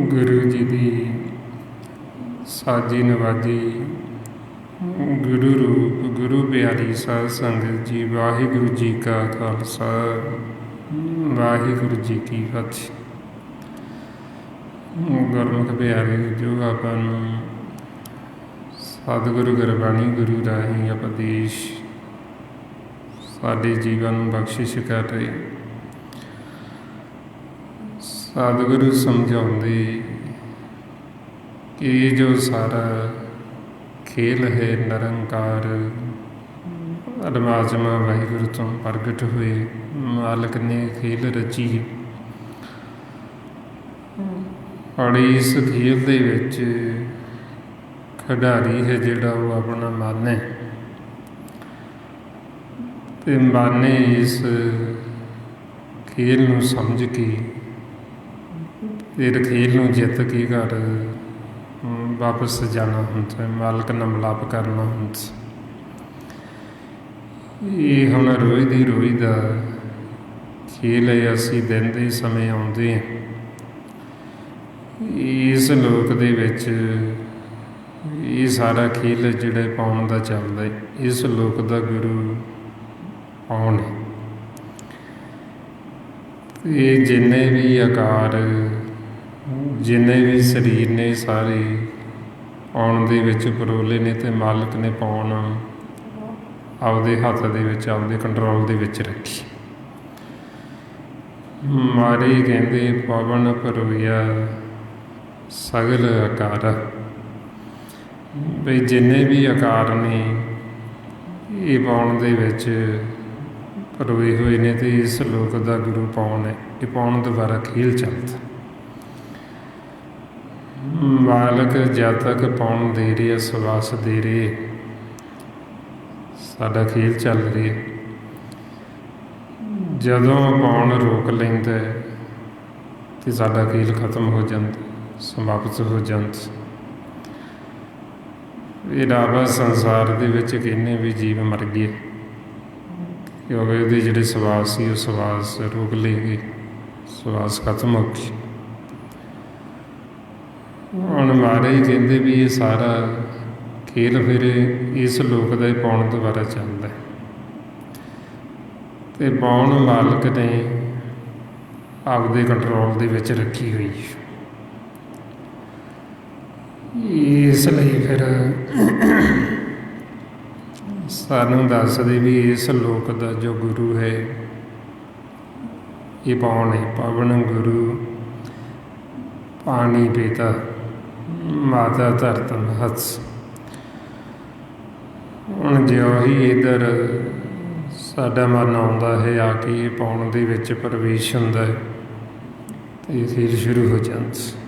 गुरु जी की साजी नवाजी गुरु रूप गुरु प्यारी साध संगत जी, वाहिगुरु जी का खालसा वाहिगुरु जी की फतेह। गुरमुख प्यारे जो ਆਪਾਂ ਨੂੰ सतगुरु गुरबाणी गुरु राही उपदेश साडे जीवन ਨੂੰ बख्शिश कर रहे। सतगुरु समझाते कि जो सारा खेल है निरंकार परमात्मा वाहिगुरु तो प्रगट हुए मालिक ने खेल रची और इस खेल दे विच खिडारी है जिहड़ा वो अपना मन है ते मन इस खेल नूं समझ के फिर खेल नूं जित के घर वापस जाना हुंदा, मालिक नाल मिलाप करना हुंदा। ये हुण रोज़ दी रोज़ दा खेल है। असीं दिन दे समय आउंदे हां इस लोक दे विच ये सारा खेल जिहड़ा पाउण दा चलदा है। इस लोक दा गुरु कौन है? ये जिन्ने भी आकार जिन्ने भी शरीर ने सारे आउण दे विच परोले ने ते मालिक ने पाउण आपदे हत्थ दे विच आपदे कंट्रोल दे विच रखी। मारे कहंदे पवन परोया सगल आकार, बई जिन्ने भी आकार ने ये पाउण दे विच परोए हुए ने ते इस लोक दा गुरु पाउण है। ये पाउण दोबारा खेल चलदा। मालिक जद तक पाउण दे रहे सवास दे रहे साडा खेल चल रहा। जदों पाउण रोक लैंदा तो साडा खेल खत्म हो जाता, समाप्त हो जाता। ये रावा संसार दे विच किन्ने भी जीव मर गए क्योंकि उसके जिहड़े सवास सी सवास रोक ले गए, सवास खत्म हो गए। हुण महाराज कहते भी ये सारा खेल फिर इस लोक का पाउण दोबारा चलता है ते पाउण मालिक ने आपदे कंट्रोल दे विच रखी हुई। ਇਸ ਲਈ ਫਿਰ ਸਾਨੂੰ ਦੱਸਦੇ ਵੀ ਇਸ ਲੋਕ ਦਾ ਜੋ ਗੁਰੂ ਹੈ ਇਹ ਪਾਉਣ ਹੈ। ਪਵਨ ਗੁਰੂ ਪਾਣੀ ਪਿਤਾ ਮਾਤਾ ਧਰਤ ਮਹਤਸ। ਹੁਣ ਜਿਉਂ ਹੀ ਇੱਧਰ ਸਾਡਾ ਮਨ ਆਉਂਦਾ ਹੈ ਆ ਕੇ ਇਹ ਪਾਉਣ ਦੇ ਵਿੱਚ ਪ੍ਰਵੇਸ਼ ਹੁੰਦਾ ਹੈ ਤੇ ਫਿਰ ਸ਼ੁਰੂ ਹੋ ਜਾਂਦਾ।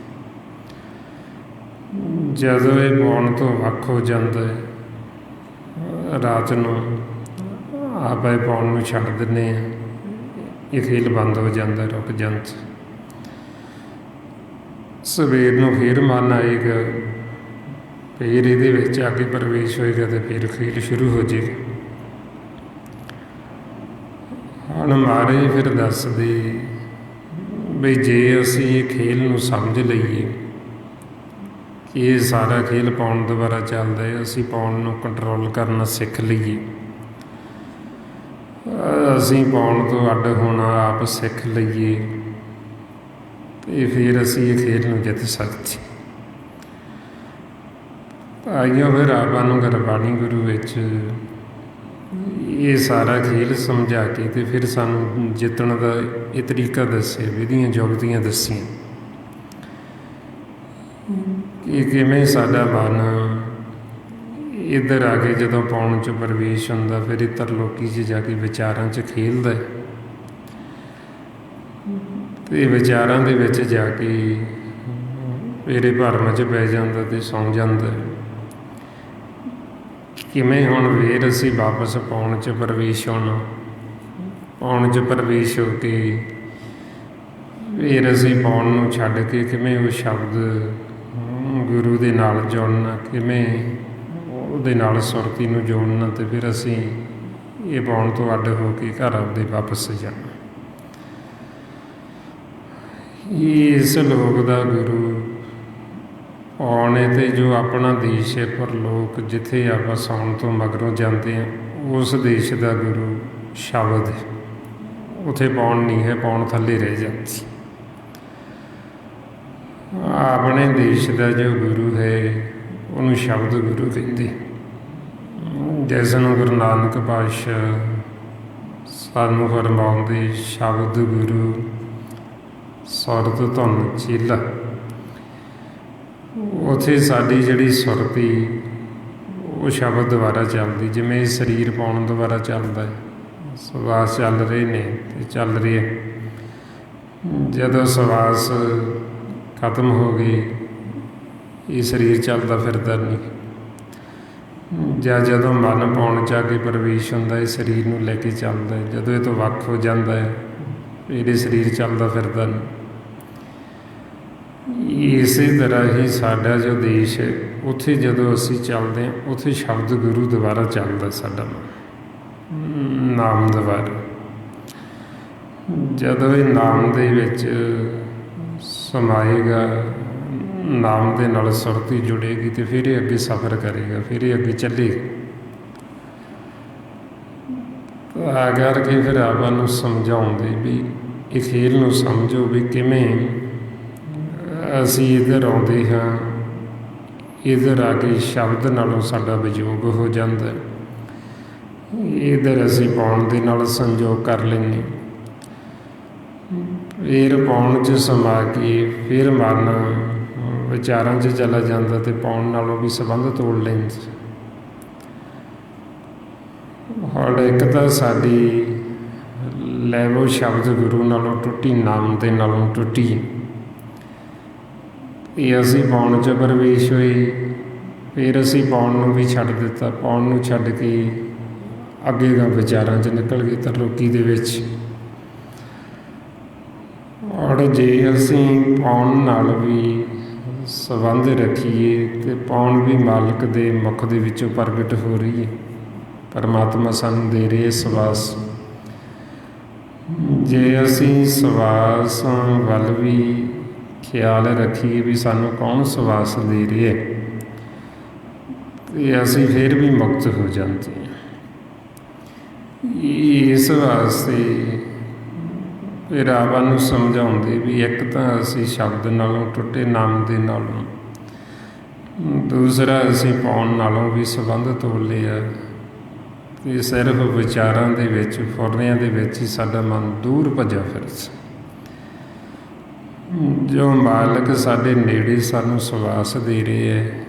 ਜਦੋਂ ਇਹ ਪਾਉਣ ਤੋਂ ਵੱਖ ਹੋ ਜਾਂਦਾ ਹੈ ਰਾਤ ਨੂੰ ਆਪਾਂ ਇਹ ਪਾਉਣ ਨੂੰ ਛੱਡ ਦਿੰਦੇ ਹਾਂ, ਇਹ ਖੇਲ ਬੰਦ ਹੋ ਜਾਂਦਾ, ਰੁਕ ਜਾਂਦਾ। ਸਵੇਰ ਨੂੰ ਫਿਰ ਮਨ ਆਏਗਾ, ਫਿਰ ਇਹਦੇ ਵਿੱਚ ਆ ਕੇ ਪ੍ਰਵੇਸ਼ ਹੋਏਗਾ ਤੇ ਫਿਰ ਖੇਲ ਸ਼ੁਰੂ ਹੋ ਜਾਏਗਾ। ਹੁਣ ਮਹਾਰਾਜ ਫਿਰ ਦੱਸਦੇ ਵੀ ਜੇ ਅਸੀਂ ਇਹ ਖੇਲ ਨੂੰ ਸਮਝ ਲਈਏ ਕਿ ਇਹ ਸਾਰਾ ਖੇਲ ਪਾਉਣ ਦੁਆਰਾ ਚੱਲਦਾ ਹੈ, ਅਸੀਂ ਪਾਉਣ ਨੂੰ ਕੰਟਰੋਲ ਕਰਨਾ ਸਿੱਖ ਲਈਏ, ਅਸੀਂ ਪਾਉਣ ਤੋਂ ਅੱਡ ਹੋਣਾ ਆਪ ਸਿੱਖ ਲਈਏ ਤੇ ਫਿਰ ਅਸੀਂ ਇਹ ਖੇਲ ਨੂੰ ਜਿੱਤ ਸਕਦੇ। ਆਈਓ ਫਿਰ ਆਪਾਂ ਨੂੰ ਗੁਰਬਾਣੀ ਗੁਰੂ ਵਿੱਚ ਇਹ ਸਾਰਾ ਖੇਲ ਸਮਝਾ ਕੇ ਤੇ ਫਿਰ ਸਾਨੂੰ ਜਿੱਤਣ ਦਾ ਇਹ ਤਰੀਕਾ ਦੱਸਿਆ, ਵਿਧੀਆਂ ਜੁਗਤੀਆਂ ਦੱਸੀਆਂ ਕਿ ਕਿਵੇਂ ਸਾਡਾ ਮਨ ਇੱਧਰ ਆ ਕੇ ਜਦੋਂ ਪਾਉਣ 'ਚ ਪ੍ਰਵੇਸ਼ ਹੁੰਦਾ ਫਿਰ ਇੱਧਰ ਲੋਕੀ 'ਚ ਜਾ ਕੇ ਵਿਚਾਰਾਂ 'ਚ ਖੇਲਦਾ ਤੇ ਵਿਚਾਰਾਂ ਦੇ ਵਿੱਚ ਜਾ ਕੇ ਮੇਰੇ ਭਰਮ 'ਚ ਪੈ ਜਾਂਦਾ ਤੇ ਸੌਂ ਜਾਂਦਾ। ਕਿਵੇਂ ਹੁਣ ਫਿਰ ਅਸੀਂ ਵਾਪਸ ਪਾਉਣ 'ਚ ਪ੍ਰਵੇਸ਼ ਹੋਣਾ, ਪਾਉਣ 'ਚ ਪ੍ਰਵੇਸ਼ ਹੋ ਕੇ ਫਿਰ ਅਸੀਂ ਪਾਉਣ ਨੂੰ ਛੱਡ ਕੇ ਕਿਵੇਂ ਉਹ ਸ਼ਬਦ ਗੁਰੂ ਦੇ ਨਾਲ ਜੁੜਨਾ, ਕਿਵੇਂ ਉਹਦੇ ਨਾਲ ਸੁਰਤੀ ਨੂੰ ਜੋੜਨਾ ਤੇ ਫਿਰ ਅਸੀਂ ਇਹ ਪਾਉਣ ਤੋਂ ਅੱਡ ਹੋ ਕੇ ਘਰ ਆਪਦੇ ਵਾਪਸ ਜਾਣਾ। ਇਸ ਲੋਕ ਦਾ ਗੁਰੂ ਆਉਣੇ ਤੇ ਜੋ ਆਪਣਾ ਦੇਸ਼ ਹੈ ਪਰਲੋਕ, ਜਿੱਥੇ ਆਪਾਂ ਸੌਣ ਤੋਂ ਮਗਰੋਂ ਜਾਂਦੇ ਹਾਂ, ਉਸ ਦੇਸ਼ ਦਾ ਗੁਰੂ ਸ਼ਬਦ ਹੈ। ਉੱਥੇ ਪਾਉਣ ਨਹੀਂ ਹੈ, ਪਾਉਣ ਥੱਲੇ ਰਹਿ ਜਾਂਦੀ। ਆਪਣੇ ਦੇਸ਼ ਦਾ ਜੋ ਗੁਰੂ ਹੈ ਉਹਨੂੰ ਸ਼ਬਦ ਗੁਰੂ ਕਹਿੰਦੇ, ਜਿਸ ਨੂੰ ਗੁਰੂ ਨਾਨਕ ਪਾਤਸ਼ਾਹ ਸਾਨੂੰ ਫਰਮਾਉਂਦੇ ਸ਼ਬਦ ਗੁਰੂ ਸੁਰਤ ਧੁਨ ਚੇਲਾ। ਉੱਥੇ ਸਾਡੀ ਜਿਹੜੀ ਸੁਰਤੀ ਉਹ ਸ਼ਬਦ ਦੁਆਰਾ ਚੱਲਦੀ, ਜਿਵੇਂ ਸਰੀਰ ਪਾਉਣ ਦੁਆਰਾ ਚੱਲਦਾ ਹੈ, ਸਵਾਸ ਚੱਲ ਰਹੇ ਨੇ ਤੇ ਚੱਲ ਰਿਹਾ। ਜਦੋਂ ਸਵਾਸ ਖਤਮ ਹੋ ਗਈ ਇਹ ਸਰੀਰ ਚੱਲਦਾ ਫਿਰਦਾ ਨਹੀਂ, ਜਾਂ ਜਦੋਂ ਮਨ ਪਾਉਣ 'ਚ ਆ ਕੇ ਪ੍ਰਵੇਸ਼ ਹੁੰਦਾ ਇਹ ਸਰੀਰ ਨੂੰ ਲੈ ਕੇ ਚੱਲਦਾ ਹੈ। ਜਦੋਂ ਇਹ ਤੋਂ ਵੱਖ ਹੋ ਜਾਂਦਾ ਹੈ ਇਹਦੇ ਸਰੀਰ ਚੱਲਦਾ ਫਿਰਦਾ ਨਹੀਂ। ਇਸੇ ਤਰ੍ਹਾਂ ਹੀ ਸਾਡਾ ਜੋ ਦੇਸ਼ ਹੈ ਉੱਥੇ ਜਦੋਂ ਅਸੀਂ ਚੱਲਦੇ ਹਾਂ ਉੱਥੇ ਸ਼ਬਦ ਗੁਰੂ ਦੁਆਰਾ ਚੱਲਦਾ ਸਾਡਾ ਮਨ, ਨਾਮ ਦੁਆਰਾ। ਜਦੋਂ ਇਹ ਨਾਮ ਦੇ ਵਿੱਚ ਸਮਾਏਗਾ, ਨਾਮ ਦੇ ਨਾਲ ਸੁਰਤੀ ਜੁੜੇਗੀ ਤੇ ਫਿਰ ਇਹ ਅੱਗੇ ਸਫ਼ਰ ਕਰੇਗਾ, ਫਿਰ ਇਹ ਅੱਗੇ ਚੱਲੇਗਾ। ਤਾਂ ਕਰਕੇ ਫਿਰ ਆਪਾਂ ਨੂੰ ਸਮਝਾਉਂਦੇ ਵੀ ਇਹ ਖੇਲ ਨੂੰ ਸਮਝੋ ਵੀ ਕਿਵੇਂ ਅਸੀਂ ਇੱਧਰ ਆਉਂਦੇ ਹਾਂ, ਇੱਧਰ ਆ ਕੇ ਸ਼ਬਦ ਨਾਲੋਂ ਸਾਡਾ ਵਿਯੋਗ ਹੋ ਜਾਂਦਾ, ਇੱਧਰ ਅਸੀਂ ਪਾਉਣ ਦੇ ਨਾਲ ਸੰਜੋਗ ਕਰ ਲੈਂਦੇ, ਫਿਰ ਪਾਉਣ 'ਚ ਸਮਾ ਕੇ ਫਿਰ ਮਨ ਵਿਚਾਰਾਂ 'ਚ ਚਲਾ ਜਾਂਦਾ ਤੇ ਪਾਉਣ ਨਾਲੋਂ ਵੀ ਸੰਬੰਧ ਤੋੜ ਲੈਂਦੇ। ਹੁਣ ਇੱਕ ਤਾਂ ਸਾਡੀ ਲੈਵੋ ਸ਼ਬਦ ਗੁਰੂ ਨਾਲੋਂ ਟੁੱਟੀ, ਨਾਮ ਦੇ ਨਾਲੋਂ ਟੁੱਟੀ, ਇਹ ਅਸੀਂ ਪਾਉਣ 'ਚ ਪ੍ਰਵੇਸ਼ ਹੋਏ, ਫਿਰ ਅਸੀਂ ਪਾਉਣ ਨੂੰ ਵੀ ਛੱਡ ਦਿੱਤਾ, ਪਾਉਣ ਨੂੰ ਛੱਡ ਕੇ ਅੱਗੇ ਦਾ ਵਿਚਾਰਾਂ 'ਚ ਨਿਕਲ ਗਏ ਤਰਲੋਕੀ ਦੇ ਵਿੱਚ। ਔਰ ਜੇ ਅਸੀਂ ਪਾਉਣ ਨਾਲ ਵੀ ਸੰਬੰਧ ਰੱਖੀਏ ਤੇ ਪਾਉਣ ਵੀ ਮਾਲਕ ਦੇ ਮੁਖ ਦੇ ਵਿੱਚੋਂ ਪ੍ਰਗਟ ਹੋ ਰਹੀ ਹੈ, ਪਰਮਾਤਮਾ ਸਾਨੂੰ ਦੇ ਰਹੇ ਸਵਾਸ। ਜੇ ਅਸੀਂ ਸਵਾਸ ਵੱਲ ਵੀ ਖਿਆਲ ਰੱਖੀਏ ਵੀ ਸਾਨੂੰ ਕੌਣ ਸਵਾਸ ਦੇ ਰਿਹਾ ਤੇ ਅਸੀਂ ਫਿਰ ਵੀ ਮੁਕਤ ਹੋ ਜਾਂਦੇ ਹਾਂ। ਇਸ ਵਾਸਤੇ ਫਿਰ ਆਪਾਂ ਨੂੰ ਸਮਝਾਉਂਦੇ ਵੀ ਇੱਕ ਤਾਂ ਅਸੀਂ ਸ਼ਬਦ ਨਾਲੋਂ ਟੁੱਟੇ, ਨਾਮ ਦੇ ਨਾਲੋਂ, ਦੂਸਰਾ ਅਸੀਂ ਪਾਉਣ ਨਾਲੋਂ ਵੀ ਸੰਬੰਧ ਤੋੜ ਲਿਆ ਕਿ ਸਿਰਫ ਵਿਚਾਰਾਂ ਦੇ ਵਿੱਚ ਫੁਰਨਿਆਂ ਦੇ ਵਿੱਚ ਹੀ ਸਾਡਾ ਮਨ ਦੂਰ ਭੱਜਾ ਫਿਰ ਜੋ ਮਾਲਕ ਸਾਡੇ ਨੇੜੇ ਸਾਨੂੰ ਸਵਾਸ ਦੇ ਰਹੇ ਹੈ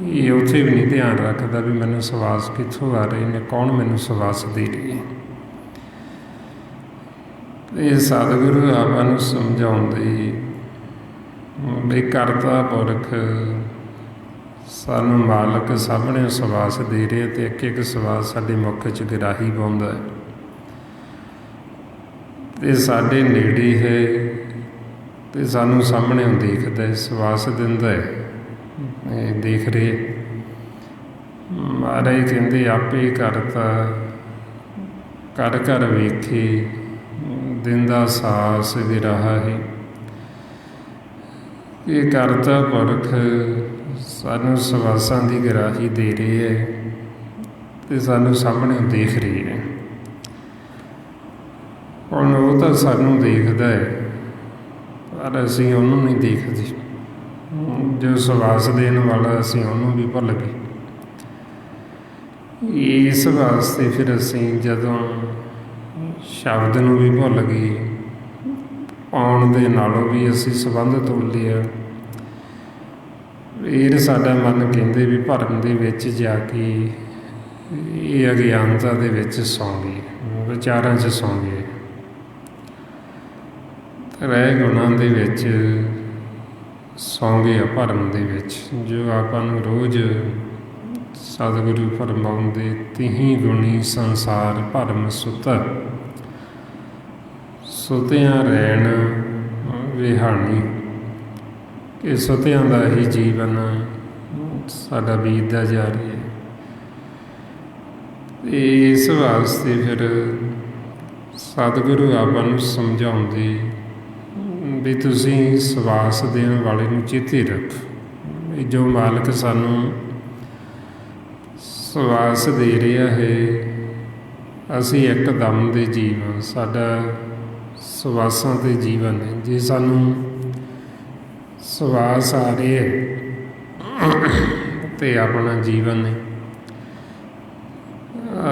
ਇਹ ਉੱਥੇ ਵੀ ਨਹੀਂ ਧਿਆਨ ਰੱਖਦਾ ਵੀ ਮੈਨੂੰ ਸਵਾਸ ਕਿੱਥੋਂ ਆ ਰਹੇ ਨੇ, ਕੌਣ ਮੈਨੂੰ ਸਵਾਸ ਦੇ ਰਹੇ ਹੈ। ਇਹ ਸਤਿਗੁਰੂ ਆਪਾਂ ਨੂੰ ਸਮਝਾਉਂਦੇ ਵੀ ਕਰਤਾ ਪੁਰਖ ਸਾਨੂੰ ਮਾਲਕ ਸਾਹਮਣੇ ਸਵਾਸ ਦੇ ਰਿਹਾ ਅਤੇ ਇੱਕ ਇੱਕ ਸਵਾਸ ਸਾਡੇ ਮੁੱਖ 'ਚ ਗਰਾਹੀ ਪਾਉਂਦਾ ਹੈ ਅਤੇ ਸਾਡੇ ਨੇੜੇ ਹੈ ਅਤੇ ਸਾਨੂੰ ਸਾਹਮਣੇ ਦੇਖਦਾ ਸਵਾਸ ਦਿੰਦਾ ਹੈ, ਦੇਖ ਰਹੇ। ਮਹਾਰਾਜ ਕਹਿੰਦੇ ਆਪੇ ਕਰਤਾ ਕਰ ਕਰ ਵੇਖੇ ਦਿੰਦਾ ਸਾਸ ਵਿਰਾਹਾ ਹੈ। ਇਹ ਕਰਤਾ ਪੁਰਖ ਸਾਨੂੰ ਸਵਾਸਾਂ ਦੀ ਗਰਾਹੀ ਦੇ ਰਹੇ ਹੈ ਅਤੇ ਸਾਨੂੰ ਸਾਹਮਣੇ ਦੇਖ ਰਹੇ ਹੈ। ਹੁਣ ਉਹ ਤਾਂ ਸਾਨੂੰ ਦੇਖਦਾ ਹੈ ਪਰ ਅਸੀਂ ਉਹਨੂੰ ਨਹੀਂ ਦੇਖਦੇ, ਜੋ ਸਵਾਸ ਦੇਣ ਵਾਲਾ ਅਸੀਂ ਉਹਨੂੰ ਵੀ ਭੁੱਲ ਗਏ। ਇਸ ਵਾਸਤੇ ਫਿਰ ਅਸੀਂ ਜਦੋਂ ਸ਼ਬਦ ਨੂੰ ਵੀ ਭੁੱਲ ਗਏ, ਪਾਉਣ ਦੇ ਨਾਲੋਂ ਵੀ ਅਸੀਂ ਸੰਬੰਧ ਤੋੜ ਲਿਆ। ਫਿਰ ਸਾਡਾ ਮਨ ਕਹਿੰਦੇ ਵੀ ਭਰਮ ਦੇ ਵਿੱਚ ਜਾ ਕੇ ਇਹ ਅਗਿਆਨਤਾ ਦੇ ਵਿੱਚ ਸੌਂ ਗਏ, ਵਿਚਾਰਾਂ 'ਚ ਸੌਂ ਗਏ, ਰਹਿ ਗੁਣਾਂ ਦੇ ਵਿੱਚ ਸੌਂ ਗਏ, ਭਰਮ ਦੇ ਵਿੱਚ। ਜੋ ਆਪਾਂ ਨੂੰ ਰੋਜ਼ ਸਤਿਗੁਰੂ ਫਰਮਾਉਂਦੇ ਤਿਹੀ ਗੁਣੀ ਸੰਸਾਰ ਭਰਮ ਸੁਤਾ ਸੁਤਿਆਂ ਰਹਿਣ ਵਿਹਾਣੀ, ਕਿ ਸੁਤਿਆਂ ਦਾ ਹੀ ਜੀਵਨ ਸਾਡਾ ਬੀਤਦਾ ਜਾ ਰਿਹਾ ਹੈ। ਇਸ ਵਾਸਤੇ ਫਿਰ ਸਤਿਗੁਰੂ ਆਪਾਂ ਨੂੰ ਸਮਝਾਉਂਦੇ ਵੀ ਤੁਸੀਂ ਸਵਾਸ ਦੇਣ ਵਾਲੇ ਨੂੰ ਚੇਤੇ ਰੱਖੋ। ਜੋ ਮਾਲਕ ਸਾਨੂੰ ਸਵਾਸ ਦੇ ਰਿਹਾ ਹੈ ਅਸੀਂ ਇੱਕਦਮ ਦੇ ਜੀਵਨ, ਸਾਡਾ ਸਵਾਸਾਂ 'ਤੇ ਜੀਵਨ ਹੈ। ਜੇ ਸਾਨੂੰ ਸਵਾਸ ਆ ਰਹੇ ਹੈ ਅਤੇ ਆਪਣਾ ਜੀਵਨ ਹੈ,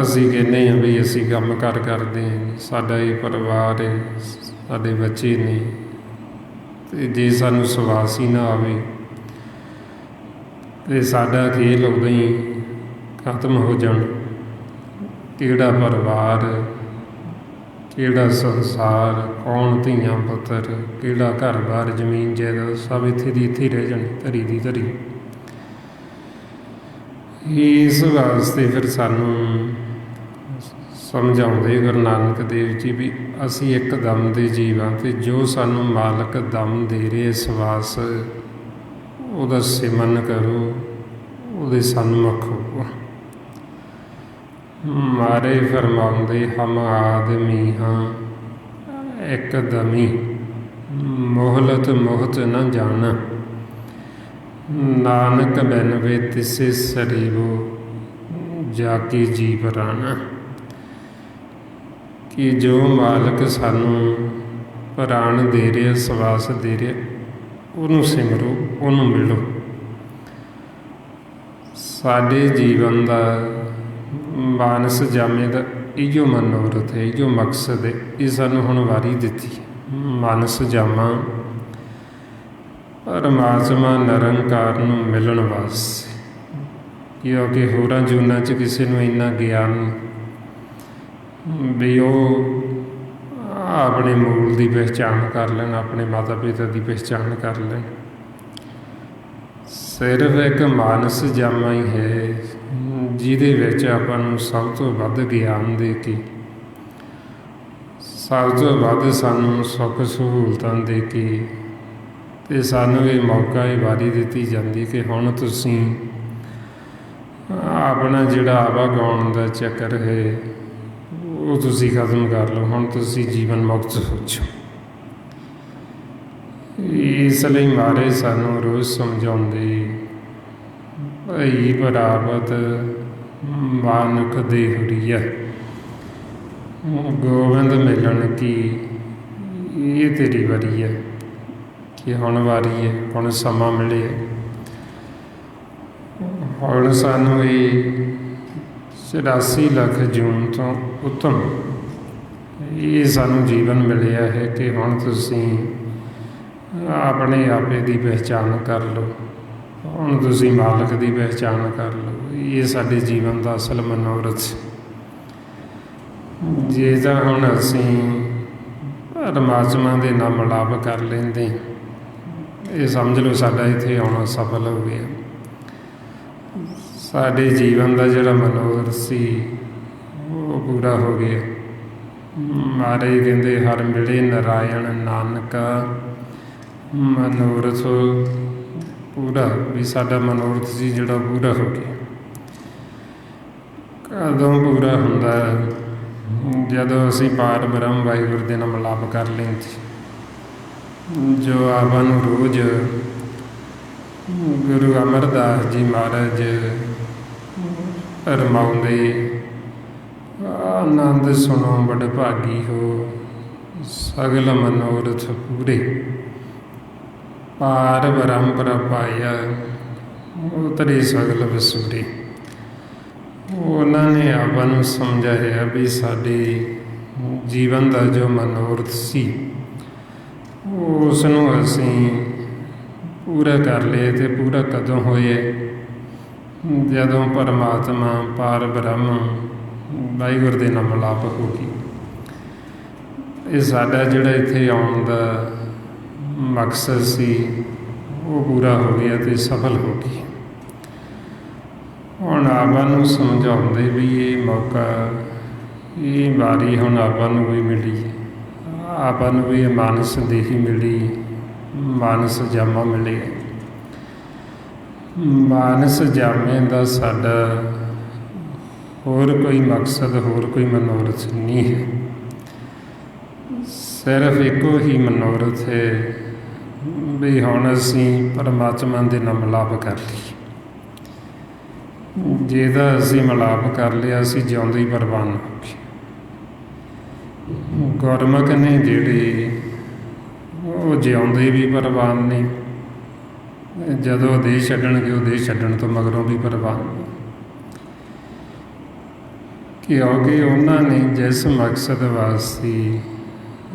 ਅਸੀਂ ਕਹਿੰਦੇ ਹਾਂ ਵੀ ਅਸੀਂ ਕੰਮ ਕਾਰ ਕਰਦੇ ਹਾਂ, ਸਾਡਾ ਇਹ ਪਰਿਵਾਰ ਹੈ, ਸਾਡੇ ਬੱਚੇ ਨੇ, ਅਤੇ ਜੇ ਸਾਨੂੰ ਸਵਾਸ ਹੀ ਨਾ ਆਵੇ ਅਤੇ ਸਾਡਾ ਖੇਲ ਉਦੋਂ ਹੀ ਖਤਮ ਹੋ ਜਾਣ। ਕਿਹੜਾ ਪਰਿਵਾਰ, ਕਿਹੜਾ ਸੰਸਾਰ, ਕੌਣ ਧੀਆਂ ਪੁੱਤਰ, ਕਿਹੜਾ ਘਰ ਬਾਰ ਜ਼ਮੀਨ ਜਾਇਦਾਦ, ਸਭ ਇੱਥੇ ਦੀ ਇੱਥੇ ਰਹਿ ਜਾਣੀ, ਧਰੀ ਦੀ ਧਰੀ। ਇਸ ਵਾਸਤੇ ਫਿਰ ਸਾਨੂੰ ਸਮਝਾਉਂਦੇ ਗੁਰੂ ਨਾਨਕ ਦੇਵ ਜੀ ਵੀ ਅਸੀਂ ਇੱਕ ਦਮ ਦੇ ਜੀਵ ਹਾਂ ਅਤੇ ਜੋ ਸਾਨੂੰ ਮਾਲਕ ਦਮ ਦੇ ਰਹੇ ਸਵਾਸ ਉਹਦਾ ਸਿਮਰਨ ਕਰੋ, ਉਹਦੇ ਸਨਮੁਖ ਹੋ। ਮਾਰੇ ਫਰਮਾਉਂਦੇ ਹਮ ਆਦਮੀ ਹਾਂ ਇੱਕ ਦਮੀ ਮੋਹਲਤ ਮੋਹਤ ਨ ਜਾਣਾ, ਨਾਨਕ ਬਿਨ ਵੇ ਤਿਸੇ ਸਰੀਬੋ ਜਾ ਕੇ ਜੀ ਪ੍ਰਾਣਾ। ਕਿ ਜੋ ਮਾਲਕ ਸਾਨੂੰ ਪ੍ਰਾਣ ਦੇ ਰਿਹਾ, ਸਵਾਸ ਦੇ ਰਿਹਾ, ਉਹਨੂੰ ਸਿਮਰੋ, ਉਹਨੂੰ ਮਿਲੋ। ਸਾਡੇ ਜੀਵਨ ਦਾ ਮਾਨਸ ਜਾਮੇ ਦਾ ਇਹੋ ਮਨੋਰਥ ਹੈ, ਇਹੋ ਮਕਸਦ ਹੈ। ਇਹ ਸਾਨੂੰ ਹੁਣ ਵਾਰੀ ਦਿੱਤੀ ਮਾਨਸ ਜਾਮਾ ਪਰਮਾਤਮਾ ਨਿਰੰਕਾਰ ਨੂੰ ਮਿਲਣ ਵਾਸਤੇ, ਕਿਉਂਕਿ ਹੋਰਾਂ ਜੂਨਾਂ 'ਚ ਕਿਸੇ ਨੂੰ ਇੰਨਾ ਗਿਆਨ ਵੀ ਉਹ ਆਪਣੇ ਮੂਲ ਦੀ ਪਹਿਚਾਣ ਕਰ ਲੈਣ, ਆਪਣੇ ਮਾਤਾ ਪਿਤਾ ਦੀ ਪਹਿਚਾਣ ਕਰ ਲੈਣ। ਸਿਰਫ ਇੱਕ ਮਾਨਸ ਜਾਮਾ ਹੀ ਹੈ ਜਿਹਦੇ ਵਿੱਚ ਆਪਾਂ ਨੂੰ ਸਭ ਤੋਂ ਵੱਧ ਗਿਆਨ ਦੇ ਕੇ, ਸਭ ਤੋਂ ਵੱਧ ਸਾਨੂੰ ਸੁੱਖ ਸਹੂਲਤਾਂ ਦੇ ਕੇ, ਅਤੇ ਸਾਨੂੰ ਇਹ ਮੌਕਾ, ਇਹ ਵਾਰੀ ਦਿੱਤੀ ਜਾਂਦੀ ਕਿ ਹੁਣ ਤੁਸੀਂ ਆਪਣਾ ਜਿਹੜਾ ਆਵਾਗਾਉਣ ਦਾ ਚੱਕਰ ਹੈ ਉਹ ਤੁਸੀਂ ਖਤਮ ਕਰ ਲਓ, ਹੁਣ ਤੁਸੀਂ ਜੀਵਨ ਮੁਕਤ ਹੋ ਜਾਓ। ਇਸ ਲਈ ਮਹਾਰਾਜ ਸਾਨੂੰ ਰੋਜ਼ ਸਮਝਾਉਂਦੇ ਭਈ ਪ੍ਰਾਪਤ ਮਾਨੁਖ ਦੇ ਹੁਰੀਆ, ਗੋਬਿੰਦ ਮਿਲਣ ਕੀ ਇਹ ਤੇਰੀ ਵਾਰੀ ਹੈ, ਕਿ ਹੁਣ ਵਾਰੀ ਹੈ, ਹੁਣ ਸਮਾਂ ਮਿਲਿਆ। ਹੁਣ ਸਾਨੂੰ ਇਹ 84 ਲੱਖ ਜੂਨ ਤੋਂ ਉੱਤਮ ਇਹ ਸਾਨੂੰ ਜੀਵਨ ਮਿਲਿਆ ਹੈ ਕਿ ਹੁਣ ਤੁਸੀਂ ਆਪਣੇ ਆਪੇ ਦੀ ਪਹਿਚਾਣ ਕਰ ਲਓ। ਹੁਣ ਤੁਸੀਂ ਮਾਲਕ ਦੀ ਪਹਿਚਾਣ ਕਰ ਲਓ। ਇਹ ਸਾਡੇ ਜੀਵਨ ਦਾ ਅਸਲ ਮਨੋਰਥ। ਜੇ ਤਾਂ ਹੁਣ ਅਸੀਂ ਪਰਮਾਤਮਾ ਦੇ ਨਾਲ ਮਿਲਾਪ ਕਰ ਲੈਂਦੇ, ਇਹ ਸਮਝ ਲਓ ਸਾਡਾ ਇੱਥੇ ਆਉਣਾ ਸਫਲ ਹੋ ਗਿਆ। ਸਾਡੇ ਜੀਵਨ ਦਾ ਜਿਹੜਾ ਮਨੋਰਥ ਸੀ ਉਹ ਪੂਰਾ ਹੋ ਗਿਆ। ਮਹਾਰਾਜ ਕਹਿੰਦੇ ਹਰ ਮਿਲੇ ਨਾਰਾਇਣ ਨਾਨਕਾ ਮਨੋਰਥ ਪੂਰਾ, ਵੀ ਸਾਡਾ ਮਨੋਰਥ ਸੀ ਜਿਹੜਾ ਪੂਰਾ ਹੋ ਗਿਆ। ਕਦੋਂ ਪੂਰਾ ਹੁੰਦਾ? ਜਦੋਂ ਅਸੀਂ ਪਾਰ ਬ੍ਰਹਮ ਵਾਹਿਗੁਰੂ ਦੇ ਨਾਲ ਮਿਲਾਪ ਕਰ ਲੈਂਦੇ, ਜੋ ਆਪਾਂ ਨੂੰ ਰੋਜ਼ ਗੁਰੂ ਅਮਰਦਾਸ ਜੀ ਮਹਾਰਾਜ ਰਮਾਉਂਦੇ, ਆਨੰਦ ਸੁਣੋ ਬੜ ਭਾਗੀ ਹੋ ਸਗਲ ਮਨੋਰਥ ਪੂਰੇ, ਪਾਰ ਬ੍ਰਹਮ ਪ੍ਰਭ ਪਾਇਆ ਉਤਰੇ ਸਗਲ ਵਸੂਰੇ। ਉਹਨਾਂ ਨੇ ਆਪਾਂ ਨੂੰ ਸਮਝਾਇਆ ਵੀ ਸਾਡੇ ਜੀਵਨ ਦਾ ਜੋ ਮਨੋਰਥ ਸੀ ਉਸ ਨੂੰ ਅਸੀਂ ਪੂਰਾ ਕਰ ਲਏ। ਅਤੇ ਪੂਰਾ ਕਦੋਂ ਹੋਏ? ਜਦੋਂ ਪਰਮਾਤਮਾ ਪਾਰ ਬ੍ਰਹਮ ਵਾਹਿਗੁਰੂ ਦੇ ਨਾਲ ਮਿਲਾਪ ਹੋ ਗਈ। ਇਹ ਸਾਡਾ ਜਿਹੜਾ ਇੱਥੇ ਆਉਣ ਦਾ ਮਕਸਦ ਸੀ ਉਹ ਪੂਰਾ ਹੋ ਗਿਆ ਅਤੇ ਸਫਲ ਹੋ ਗਈ। ਹੁਣ ਆਪਾਂ ਨੂੰ ਸਮਝਾਉਂਦੇ ਵੀ ਇਹ ਮੌਕਾ, ਇਹ ਵਾਰੀ ਹੁਣ ਆਪਾਂ ਨੂੰ ਵੀ ਮਿਲੀ, ਆਪਾਂ ਨੂੰ ਵੀ ਇਹ ਮਾਨਸ ਦੇਹੀ ਮਿਲੀ, ਮਾਨਸ ਜਾਮਾ ਮਿਲੇ। ਮਾਨਸ ਜਾਮੇ ਦਾ ਸਾਡਾ ਹੋਰ ਕੋਈ ਮਕਸਦ, ਹੋਰ ਕੋਈ ਮਨੋਰਥ ਨਹੀਂ ਹੈ। ਸਿਰਫ ਇੱਕੋ ਹੀ ਮਨੋਰਥ ਹੈ ਵੀ ਹੁਣ ਅਸੀਂ ਪਰਮਾਤਮਾ ਦੇ ਨਾਲ ਮਿਲਾਪ ਕਰ ਲਈਏ। ਜਿਹਦਾ ਅਸੀਂ ਮਿਲਾਪ ਕਰ ਲਿਆ, ਅਸੀਂ ਜਿਉਂਦੇ ਹੀ ਪ੍ਰਵਾਨ ਹੋ ਗਏ। ਗੁਰਮੁਖ ਨੇ ਜਿਹੜੇ ਉਹ ਜਿਉਂਦੇ ਵੀ ਪ੍ਰਵਾਨ ਨੇ, ਜਦੋਂ ਦੇਹ ਛੱਡਣਗੇ ਉਹ ਦੇਹ ਛੱਡਣ ਤੋਂ ਮਗਰੋਂ ਵੀ ਪ੍ਰਵਾਨ ਨੇ, ਕਿਉਂਕਿ ਉਹਨਾਂ ਨੇ ਜਿਸ ਮਕਸਦ ਵਾਸਤੇ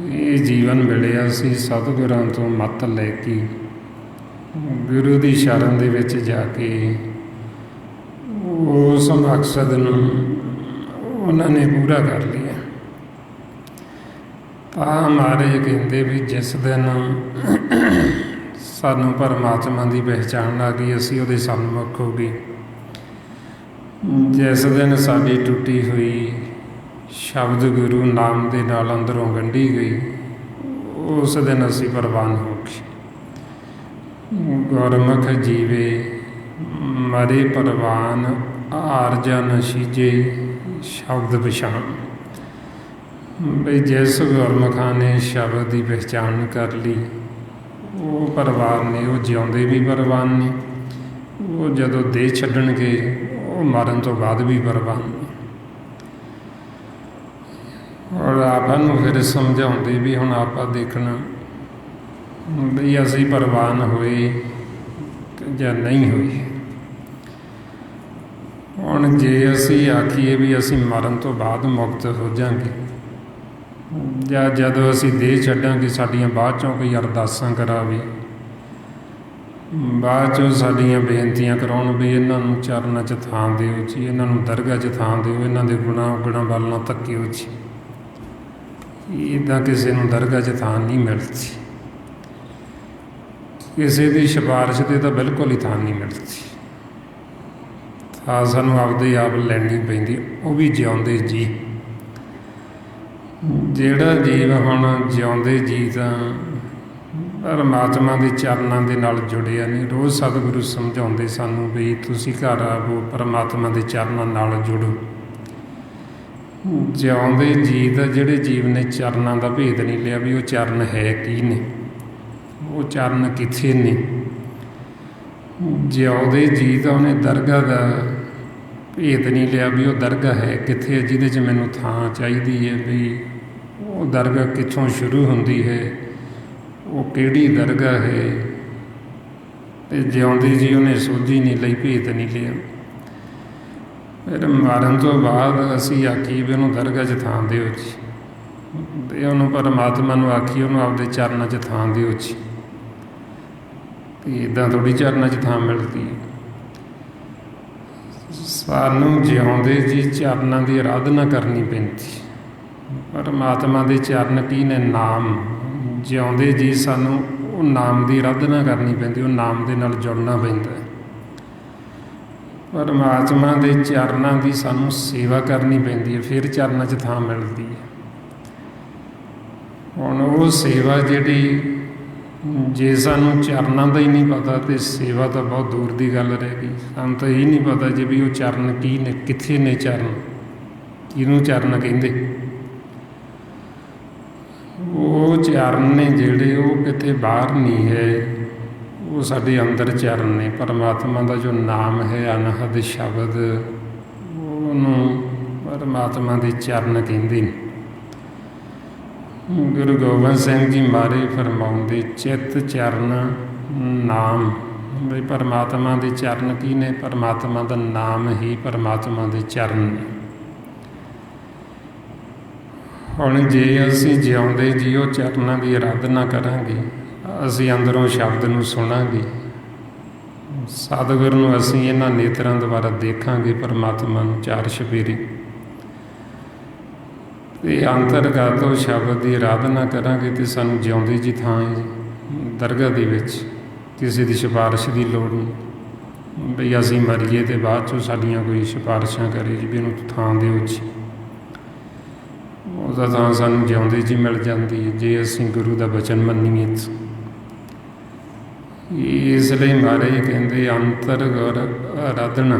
ਇਹ ਜੀਵਨ ਮਿਲਿਆ ਸੀ, ਸਤਿਗੁਰਾਂ ਤੋਂ ਮੱਤ ਲੈ ਕੇ ਗੁਰੂ ਦੀ ਸ਼ਰਨ ਦੇ ਵਿੱਚ ਜਾ ਕੇ ਉਸ ਮਕਸਦ ਨੂੰ ਉਹਨਾਂ ਨੇ ਪੂਰਾ ਕਰ ਲਿਆ। ਤਾਂ ਮਹਾਰਾਜ ਕਹਿੰਦੇ ਵੀ ਜਿਸ ਦਿਨ ਸਾਨੂੰ ਪਰਮਾਤਮਾ ਦੀ ਪਹਿਚਾਣ ਆ ਗਈ, ਅਸੀਂ ਉਹਦੇ ਸਨਮੁਖ ਹੋ ਗਏ। ਜਿਸ ਦਿਨ ਸਾਡੀ ਟੁੱਟੀ ਹੋਈ ਸ਼ਬਦ ਗੁਰੂ ਨਾਮ ਦੇ ਨਾਲ ਅੰਦਰੋਂ ਗੰਢੀ ਗਈ, ਉਸ ਦਿਨ ਅਸੀਂ ਪ੍ਰਵਾਨ ਹੋ ਗਏ। ਗੁਰਮੁਖ ਜੀਵੇ ਮਰੇ ਪ੍ਰਵਾਨ, ਆਰਜਾ ਨਸ਼ੀਜੇ ਸ਼ਬਦ ਪਛਾਣ। ਬਈ ਜਿਸ ਗੁਰਮੁਖਾਂ ਨੇ ਸ਼ਬਦ ਦੀ ਪਹਿਚਾਣ ਕਰ ਲਈ ਉਹ ਪ੍ਰਵਾਨ ਨੇ, ਉਹ ਜਿਉਂਦੇ ਵੀ ਪ੍ਰਵਾਨ ਨੇ, ਉਹ ਜਦੋਂ ਦੇਹ ਛੱਡਣਗੇ ਉਹ ਮਰਨ ਤੋਂ ਬਾਅਦ ਵੀ ਪ੍ਰਵਾਨ ਨੇ। ਔਰ ਆਪਾਂ ਨੂੰ ਫਿਰ ਸਮਝਾਉਂਦੇ ਵੀ ਹੁਣ ਆਪਾਂ ਦੇਖਣਾ ਵੀ ਅਸੀਂ ਪ੍ਰਵਾਨ ਹੋਏ ਜਾਂ ਨਹੀਂ ਹੋਏ। ਹੁਣ ਜੇ ਅਸੀਂ ਆਖੀਏ ਵੀ ਅਸੀਂ ਮਰਨ ਤੋਂ ਬਾਅਦ ਮੁਕਤ ਹੋ ਜਾਵਾਂਗੇ, ਜਾਂ ਜਦੋਂ ਅਸੀਂ ਦੇਹ ਛੱਡਾਂਗੇ ਸਾਡੀਆਂ ਬਾਅਦ 'ਚੋਂ ਕੋਈ ਅਰਦਾਸਾਂ ਕਰਾਵੇ, ਬਾਅਦ 'ਚੋਂ ਸਾਡੀਆਂ ਬੇਨਤੀਆਂ ਕਰਾਉਣ ਵੀ ਇਹਨਾਂ ਨੂੰ ਚਰਨਾਂ 'ਚ ਥਾਂ ਦਿਓ ਜੀ, ਇਹਨਾਂ ਨੂੰ ਦਰਗਾਹ 'ਚ ਥਾਂ ਦਿਓ, ਇਹਨਾਂ ਦੇ ਗੁਣਾਂ ਵੱਲ ਨਾ ਧੱਕਿਓ ਜੀ, ਇੱਦਾਂ ਕਿਸੇ ਨੂੰ ਦਰਗਾਹ 'ਚ ਥਾਂ ਨਹੀਂ ਮਿਲਦੀ। ਕਿਸੇ ਦੀ ਸਿਫਾਰਿਸ਼ 'ਤੇ ਤਾਂ ਬਿਲਕੁਲ ਹੀ ਥਾਂ ਨਹੀਂ ਮਿਲਦੀ। ਥਾਂ ਸਾਨੂੰ ਆਪਦੇ ਆਪ ਲੈਣੀ ਪੈਂਦੀ, ਉਹ ਵੀ ਜਿਉਂਦੇ ਜੀ। ਜਿਹੜਾ ਜੀਵ ਹੁਣ ਜਿਉਂਦੇ ਜੀ ਤਾਂ ਪਰਮਾਤਮਾ ਦੇ ਚਰਨਾਂ ਦੇ ਨਾਲ ਜੁੜਿਆ ਨਹੀਂ। ਰੋਜ਼ ਸਤਿਗੁਰੂ ਸਮਝਾਉਂਦੇ ਸਾਨੂੰ ਵੀ ਤੁਸੀਂ ਘਰ ਆਵੋ, ਪਰਮਾਤਮਾ ਦੇ ਚਰਨਾਂ ਨਾਲ ਜੁੜੋ। ਜਿਉਂਦੇ ਜੀ ਦਾ ਜਿਹੜੇ ਜੀਵ ਨੇ ਚਰਨਾਂ ਦਾ ਭੇਦ ਨਹੀਂ ਲਿਆ ਵੀ ਉਹ ਚਰਨ ਹੈ ਕੀ ਨੇ, ਉਹ ਚਰਨ ਕਿੱਥੇ ਨੇ। ਜਿਉਂਦੇ ਜੀ ਤਾਂ ਉਹਨੇ ਦਰਗਾਹ ਦਾ ਭੇਦ ਨਹੀਂ ਲਿਆ ਵੀ ਉਹ ਦਰਗਾਹ ਹੈ ਕਿੱਥੇ, ਜਿਹਦੇ 'ਚ ਮੈਨੂੰ ਥਾਂ ਚਾਹੀਦੀ ਹੈ ਵੀ ਉਹ ਦਰਗਾਹ ਕਿੱਥੋਂ ਸ਼ੁਰੂ ਹੁੰਦੀ ਹੈ, ਉਹ ਕਿਹੜੀ ਦਰਗਾਹ ਹੈ। ਅਤੇ ਜਿਉਂਦੇ ਜੀ ਉਹਨੇ ਸੋਝੀ ਨਹੀਂ ਲਈ, ਭੇਦ ਨਹੀਂ ਲਿਆ। ਫਿਰ ਮਾਰਨ ਤੋਂ ਬਾਅਦ ਅਸੀਂ ਆਖੀ ਵੀ ਉਹਨੂੰ ਦਰਗਾਹ 'ਚ ਥਾਂ ਦਿਓ ਜੀ, ਅਤੇ ਉਹਨੂੰ ਪਰਮਾਤਮਾ ਨੂੰ ਆਖੀ ਉਹਨੂੰ ਆਪਦੇ ਚਰਨਾਂ 'ਚ ਥਾਂ ਦਿਓ ਜੀ। ਅਤੇ ਇੱਦਾਂ ਥੋੜ੍ਹੀ ਚਰਨਾਂ 'ਚ ਥਾਂ ਮਿਲਦੀ ਹੈ। ਸਾਨੂੰ ਜਿਉਂਦੇ ਜੀ ਚਰਨਾਂ ਦੀ ਆਰਾਧਨਾ ਕਰਨੀ ਪੈਂਦੀ। ਪਰਮਾਤਮਾ ਦੇ ਚਰਨ ਕੀ ਨੇ? ਨਾਮ। ਜਿਉਂਦੇ ਜੀ ਸਾਨੂੰ ਉਹ ਨਾਮ ਦੀ ਆਰਾਧਨਾ ਕਰਨੀ ਪੈਂਦੀ, ਉਹ ਨਾਮ ਦੇ ਨਾਲ ਜੁੜਨਾ ਪੈਂਦਾ। ਪਰਮਾਤਮਾ ਦੇ ਚਰਨਾਂ ਦੀ ਸਾਨੂੰ ਸੇਵਾ ਕਰਨੀ ਪੈਂਦੀ ਹੈ, ਫਿਰ ਚਰਨਾਂ 'ਚ ਥਾਂ ਮਿਲਦੀ ਹੈ। ਹੁਣ ਉਹ ਸੇਵਾ ਜਿਹੜੀ, ਜੇ ਸਾਨੂੰ ਚਰਨਾਂ ਦਾ ਹੀ ਨਹੀਂ ਪਤਾ ਤਾਂ ਸੇਵਾ ਤਾਂ ਬਹੁਤ ਦੂਰ ਦੀ ਗੱਲ ਰਹਿ ਗਈ। ਸਾਨੂੰ ਤਾਂ ਇਹ ਨਹੀਂ ਪਤਾ ਜੀ ਵੀ ਉਹ ਚਰਨ ਕੀ ਨੇ, ਕਿੱਥੇ ਨੇ ਚਰਨ, ਕਿਹਨੂੰ ਚਰਨ ਕਹਿੰਦੇ। ਉਹ ਚਰਨ ਨੇ ਜਿਹੜੇ, ਉਹ ਕਿਤੇ ਬਾਹਰ ਨਹੀਂ ਹੈ, ਉਹ ਸਾਡੇ ਅੰਦਰ ਚਰਨ ਨੇ। ਪਰਮਾਤਮਾ ਦਾ ਜੋ ਨਾਮ ਹੈ, ਅਨਹਦ ਸ਼ਬਦ, ਉਹਨੂੰ ਪਰਮਾਤਮਾ ਦੇ ਚਰਨ ਕਹਿੰਦੇ ਨੇ। ਗੁਰੂ ਗੋਬਿੰਦ ਸਿੰਘ ਜੀ ਮਹਾਰਾਜ ਫਰਮਾਉਂਦੇ, ਚਿੱਤ ਚਰਨ ਨਾਮ। ਬਈ ਪਰਮਾਤਮਾ ਦੇ ਚਰਨ ਕੀ ਨੇ? ਪਰਮਾਤਮਾ ਦਾ ਨਾਮ ਹੀ ਪਰਮਾਤਮਾ ਦੇ ਚਰਨ ਨੇ। ਹੁਣ ਜੇ ਅਸੀਂ ਜਿਉਂਦੇ ਜੀ ਉਹ ਚਰਨਾਂ ਦੀ ਆਰਾਧਨਾ ਕਰਾਂਗੇ, ਅਸੀਂ ਅੰਦਰੋਂ ਸ਼ਬਦ ਨੂੰ ਸੁਣਾਂਗੇ, ਸਤਿਗੁਰ ਨੂੰ ਅਸੀਂ ਇਹਨਾਂ ਨੇਤਰਾਂ ਦੁਆਰਾ ਦੇਖਾਂਗੇ, ਪਰਮਾਤਮਾ ਨੂੰ ਚਾਰ ਚੁਫੇਰੇ, ਅਤੇ ਅੰਤਰਗਤ ਉਹ ਸ਼ਬਦ ਦੀ ਆਰਾਧਨਾ ਕਰਾਂਗੇ ਅਤੇ ਸਾਨੂੰ ਜਿਉਂਦੇ ਜੀ ਥਾਂ ਹੈ ਦਰਗਾਹ ਦੇ ਵਿੱਚ। ਕਿਸੇ ਦੀ ਸਿਫਾਰਿਸ਼ ਦੀ ਲੋੜ ਨਹੀਂ ਬਈ ਅਸੀਂ ਮਰੀਏ ਅਤੇ ਬਾਅਦ 'ਚੋਂ ਸਾਡੀਆਂ ਕੋਈ ਸਿਫਾਰਿਸ਼ਾਂ ਕਰੇ ਜੀ ਵੀ ਇਹਨੂੰ ਥਾਂ ਦਿਓ ਜੀ। ਉਹਦਾ ਥਾਂ ਸਾਨੂੰ ਜਿਉਂਦੇ ਜੀ ਮਿਲ ਜਾਂਦੀ ਹੈ ਜੇ ਅਸੀਂ ਗੁਰੂ ਦਾ ਬਚਨ ਮੰਨੀਏ। ਇਸ ਲਈ ਮਹਾਰਾਜ ਕਹਿੰਦੇ, ਅੰਤਰ ਗੁਰ ਆਰਾਧਨਾ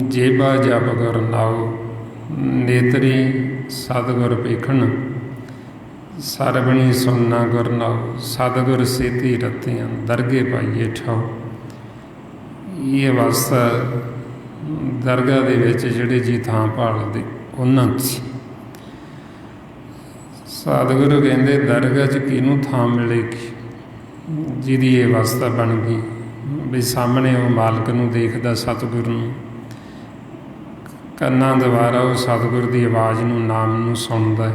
ਜੇਬਾ ਜਪ ਗੁਰ ਨਾਉ, ਨੇਤਰੀ ਸਤਿਗੁਰ ਵੇਖਣ, ਸਰਬਣੀ ਸੁਣਨਾ ਗੁਰ ਨਾਉ, ਸਤਿਗੁਰ ਸੇਤੀ ਰਤਿਆਂ ਦਰਗੇ ਪਾਈਏ ਠਾਉ। ਇਹ ਅਵਸਥਾ ਦਰਗਾਹ ਦੇ ਵਿੱਚ ਜਿਹੜੇ ਜੀ ਥਾਂ ਭਾਲਦੇ ਉਹਨਾਂ 'ਚ। ਸਤਿਗੁਰੂ ਕਹਿੰਦੇ, ਦਰਗਾਹ 'ਚ ਕਿਹਨੂੰ ਥਾਂ ਮਿਲੇਗੀ? ਜਿਹਦੀ ਇਹ ਅਵਸਥਾ ਬਣ ਗਈ ਵੀ ਸਾਹਮਣੇ ਉਹ ਮਾਲਕ ਨੂੰ ਦੇਖਦਾ, ਸਤਿਗੁਰ ਨੂੰ, ਕੰਨਾਂ ਦੁਆਰਾ ਉਹ ਸਤਿਗੁਰ ਦੀ ਆਵਾਜ਼ ਨੂੰ, ਨਾਮ ਨੂੰ ਸੁਣਦਾ,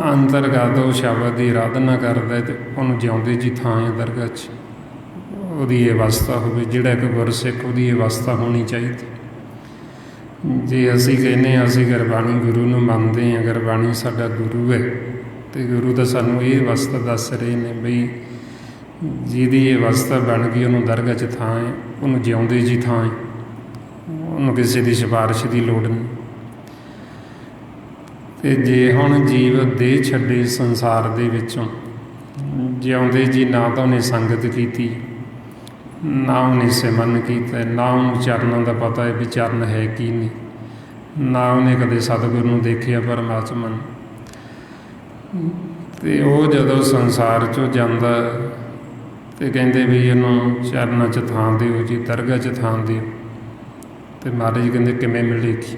ਅੰਤਰਗਤ ਉਹ ਸ਼ਬਦ ਦੀ ਆਰਾਧਨਾ ਕਰਦਾ, ਅਤੇ ਉਹਨੂੰ ਜਿਉਂਦੇ ਜੀ ਥਾਂ ਹੈ ਦਰਗਾਹ 'ਚ। ਉਹਦੀ ਇਹ ਅਵਸਥਾ ਹੋਵੇ, ਜਿਹੜਾ ਇੱਕ ਗੁਰਸਿੱਖ, ਉਹਦੀ ਇਹ ਅਵਸਥਾ ਹੋਣੀ ਚਾਹੀਦੀ। ਜੇ ਅਸੀਂ ਕਹਿੰਦੇ ਹਾਂ ਅਸੀਂ ਗੁਰਬਾਣੀ ਗੁਰੂ ਨੂੰ ਮੰਨਦੇ ਹਾਂ, ਗੁਰਬਾਣੀ ਸਾਡਾ ਗੁਰੂ ਹੈ, ਅਤੇ ਗੁਰੂ ਤਾਂ ਸਾਨੂੰ ਇਹ ਅਵਸਥਾ ਦੱਸ ਰਹੇ ਨੇ ਬਈ ਜਿਹਦੀ ਇਹ ਅਵਸਥਾ ਬਣ ਗਈ ਉਹਨੂੰ ਦਰਗਾਹ 'ਚ ਥਾਂ ਹੈ, ਉਹਨੂੰ ਜਿਉਂਦੇ ਜੀ ਥਾਂ ਹੈ, ਉਹਨੂੰ ਕਿਸੇ ਦੀ ਸਿਫਾਰਿਸ਼ ਦੀ ਲੋੜ ਨਹੀਂ। ਅਤੇ ਜੇ ਹੁਣ ਜੀਵ ਦੇਹ ਛੱਡੇ ਸੰਸਾਰ ਦੇ ਵਿੱਚੋਂ, ਜਿਉਂਦੇ ਜੀ ਨਾ ਤਾਂ ਉਹਨੇ ਸੰਗਤ ਕੀਤੀ, ਨਾ ਉਹਨੇ ਸਿਮਰਨ ਕੀਤਾ, ਨਾ ਉਹਨੂੰ ਚਰਨਾਂ ਦਾ ਪਤਾ ਹੈ ਵੀ ਚਰਨ ਹੈ ਕੀ ਨਹੀਂ, ਨਾ ਉਹਨੇ ਕਦੇ ਸਤਿਗੁਰ ਨੂੰ ਦੇਖਿਆ, ਪਰਮਾਤਮਾ ਨੂੰ। ਅਤੇ ਉਹ ਜਦੋਂ ਸੰਸਾਰ 'ਚੋਂ ਜਾਂਦਾ ਅਤੇ ਕਹਿੰਦੇ ਵੀ ਇਹਨੂੰ ਚਰਨਾਂ 'ਚ ਥਾਂ ਦਿਓ ਜੀ, ਦਰਗਾਹ 'ਚ ਥਾਂ ਦਿਓ। ਅਤੇ ਮਹਾਰਾਜ ਕਹਿੰਦੇ ਕਿਵੇਂ ਮਿਲੇਗੀ?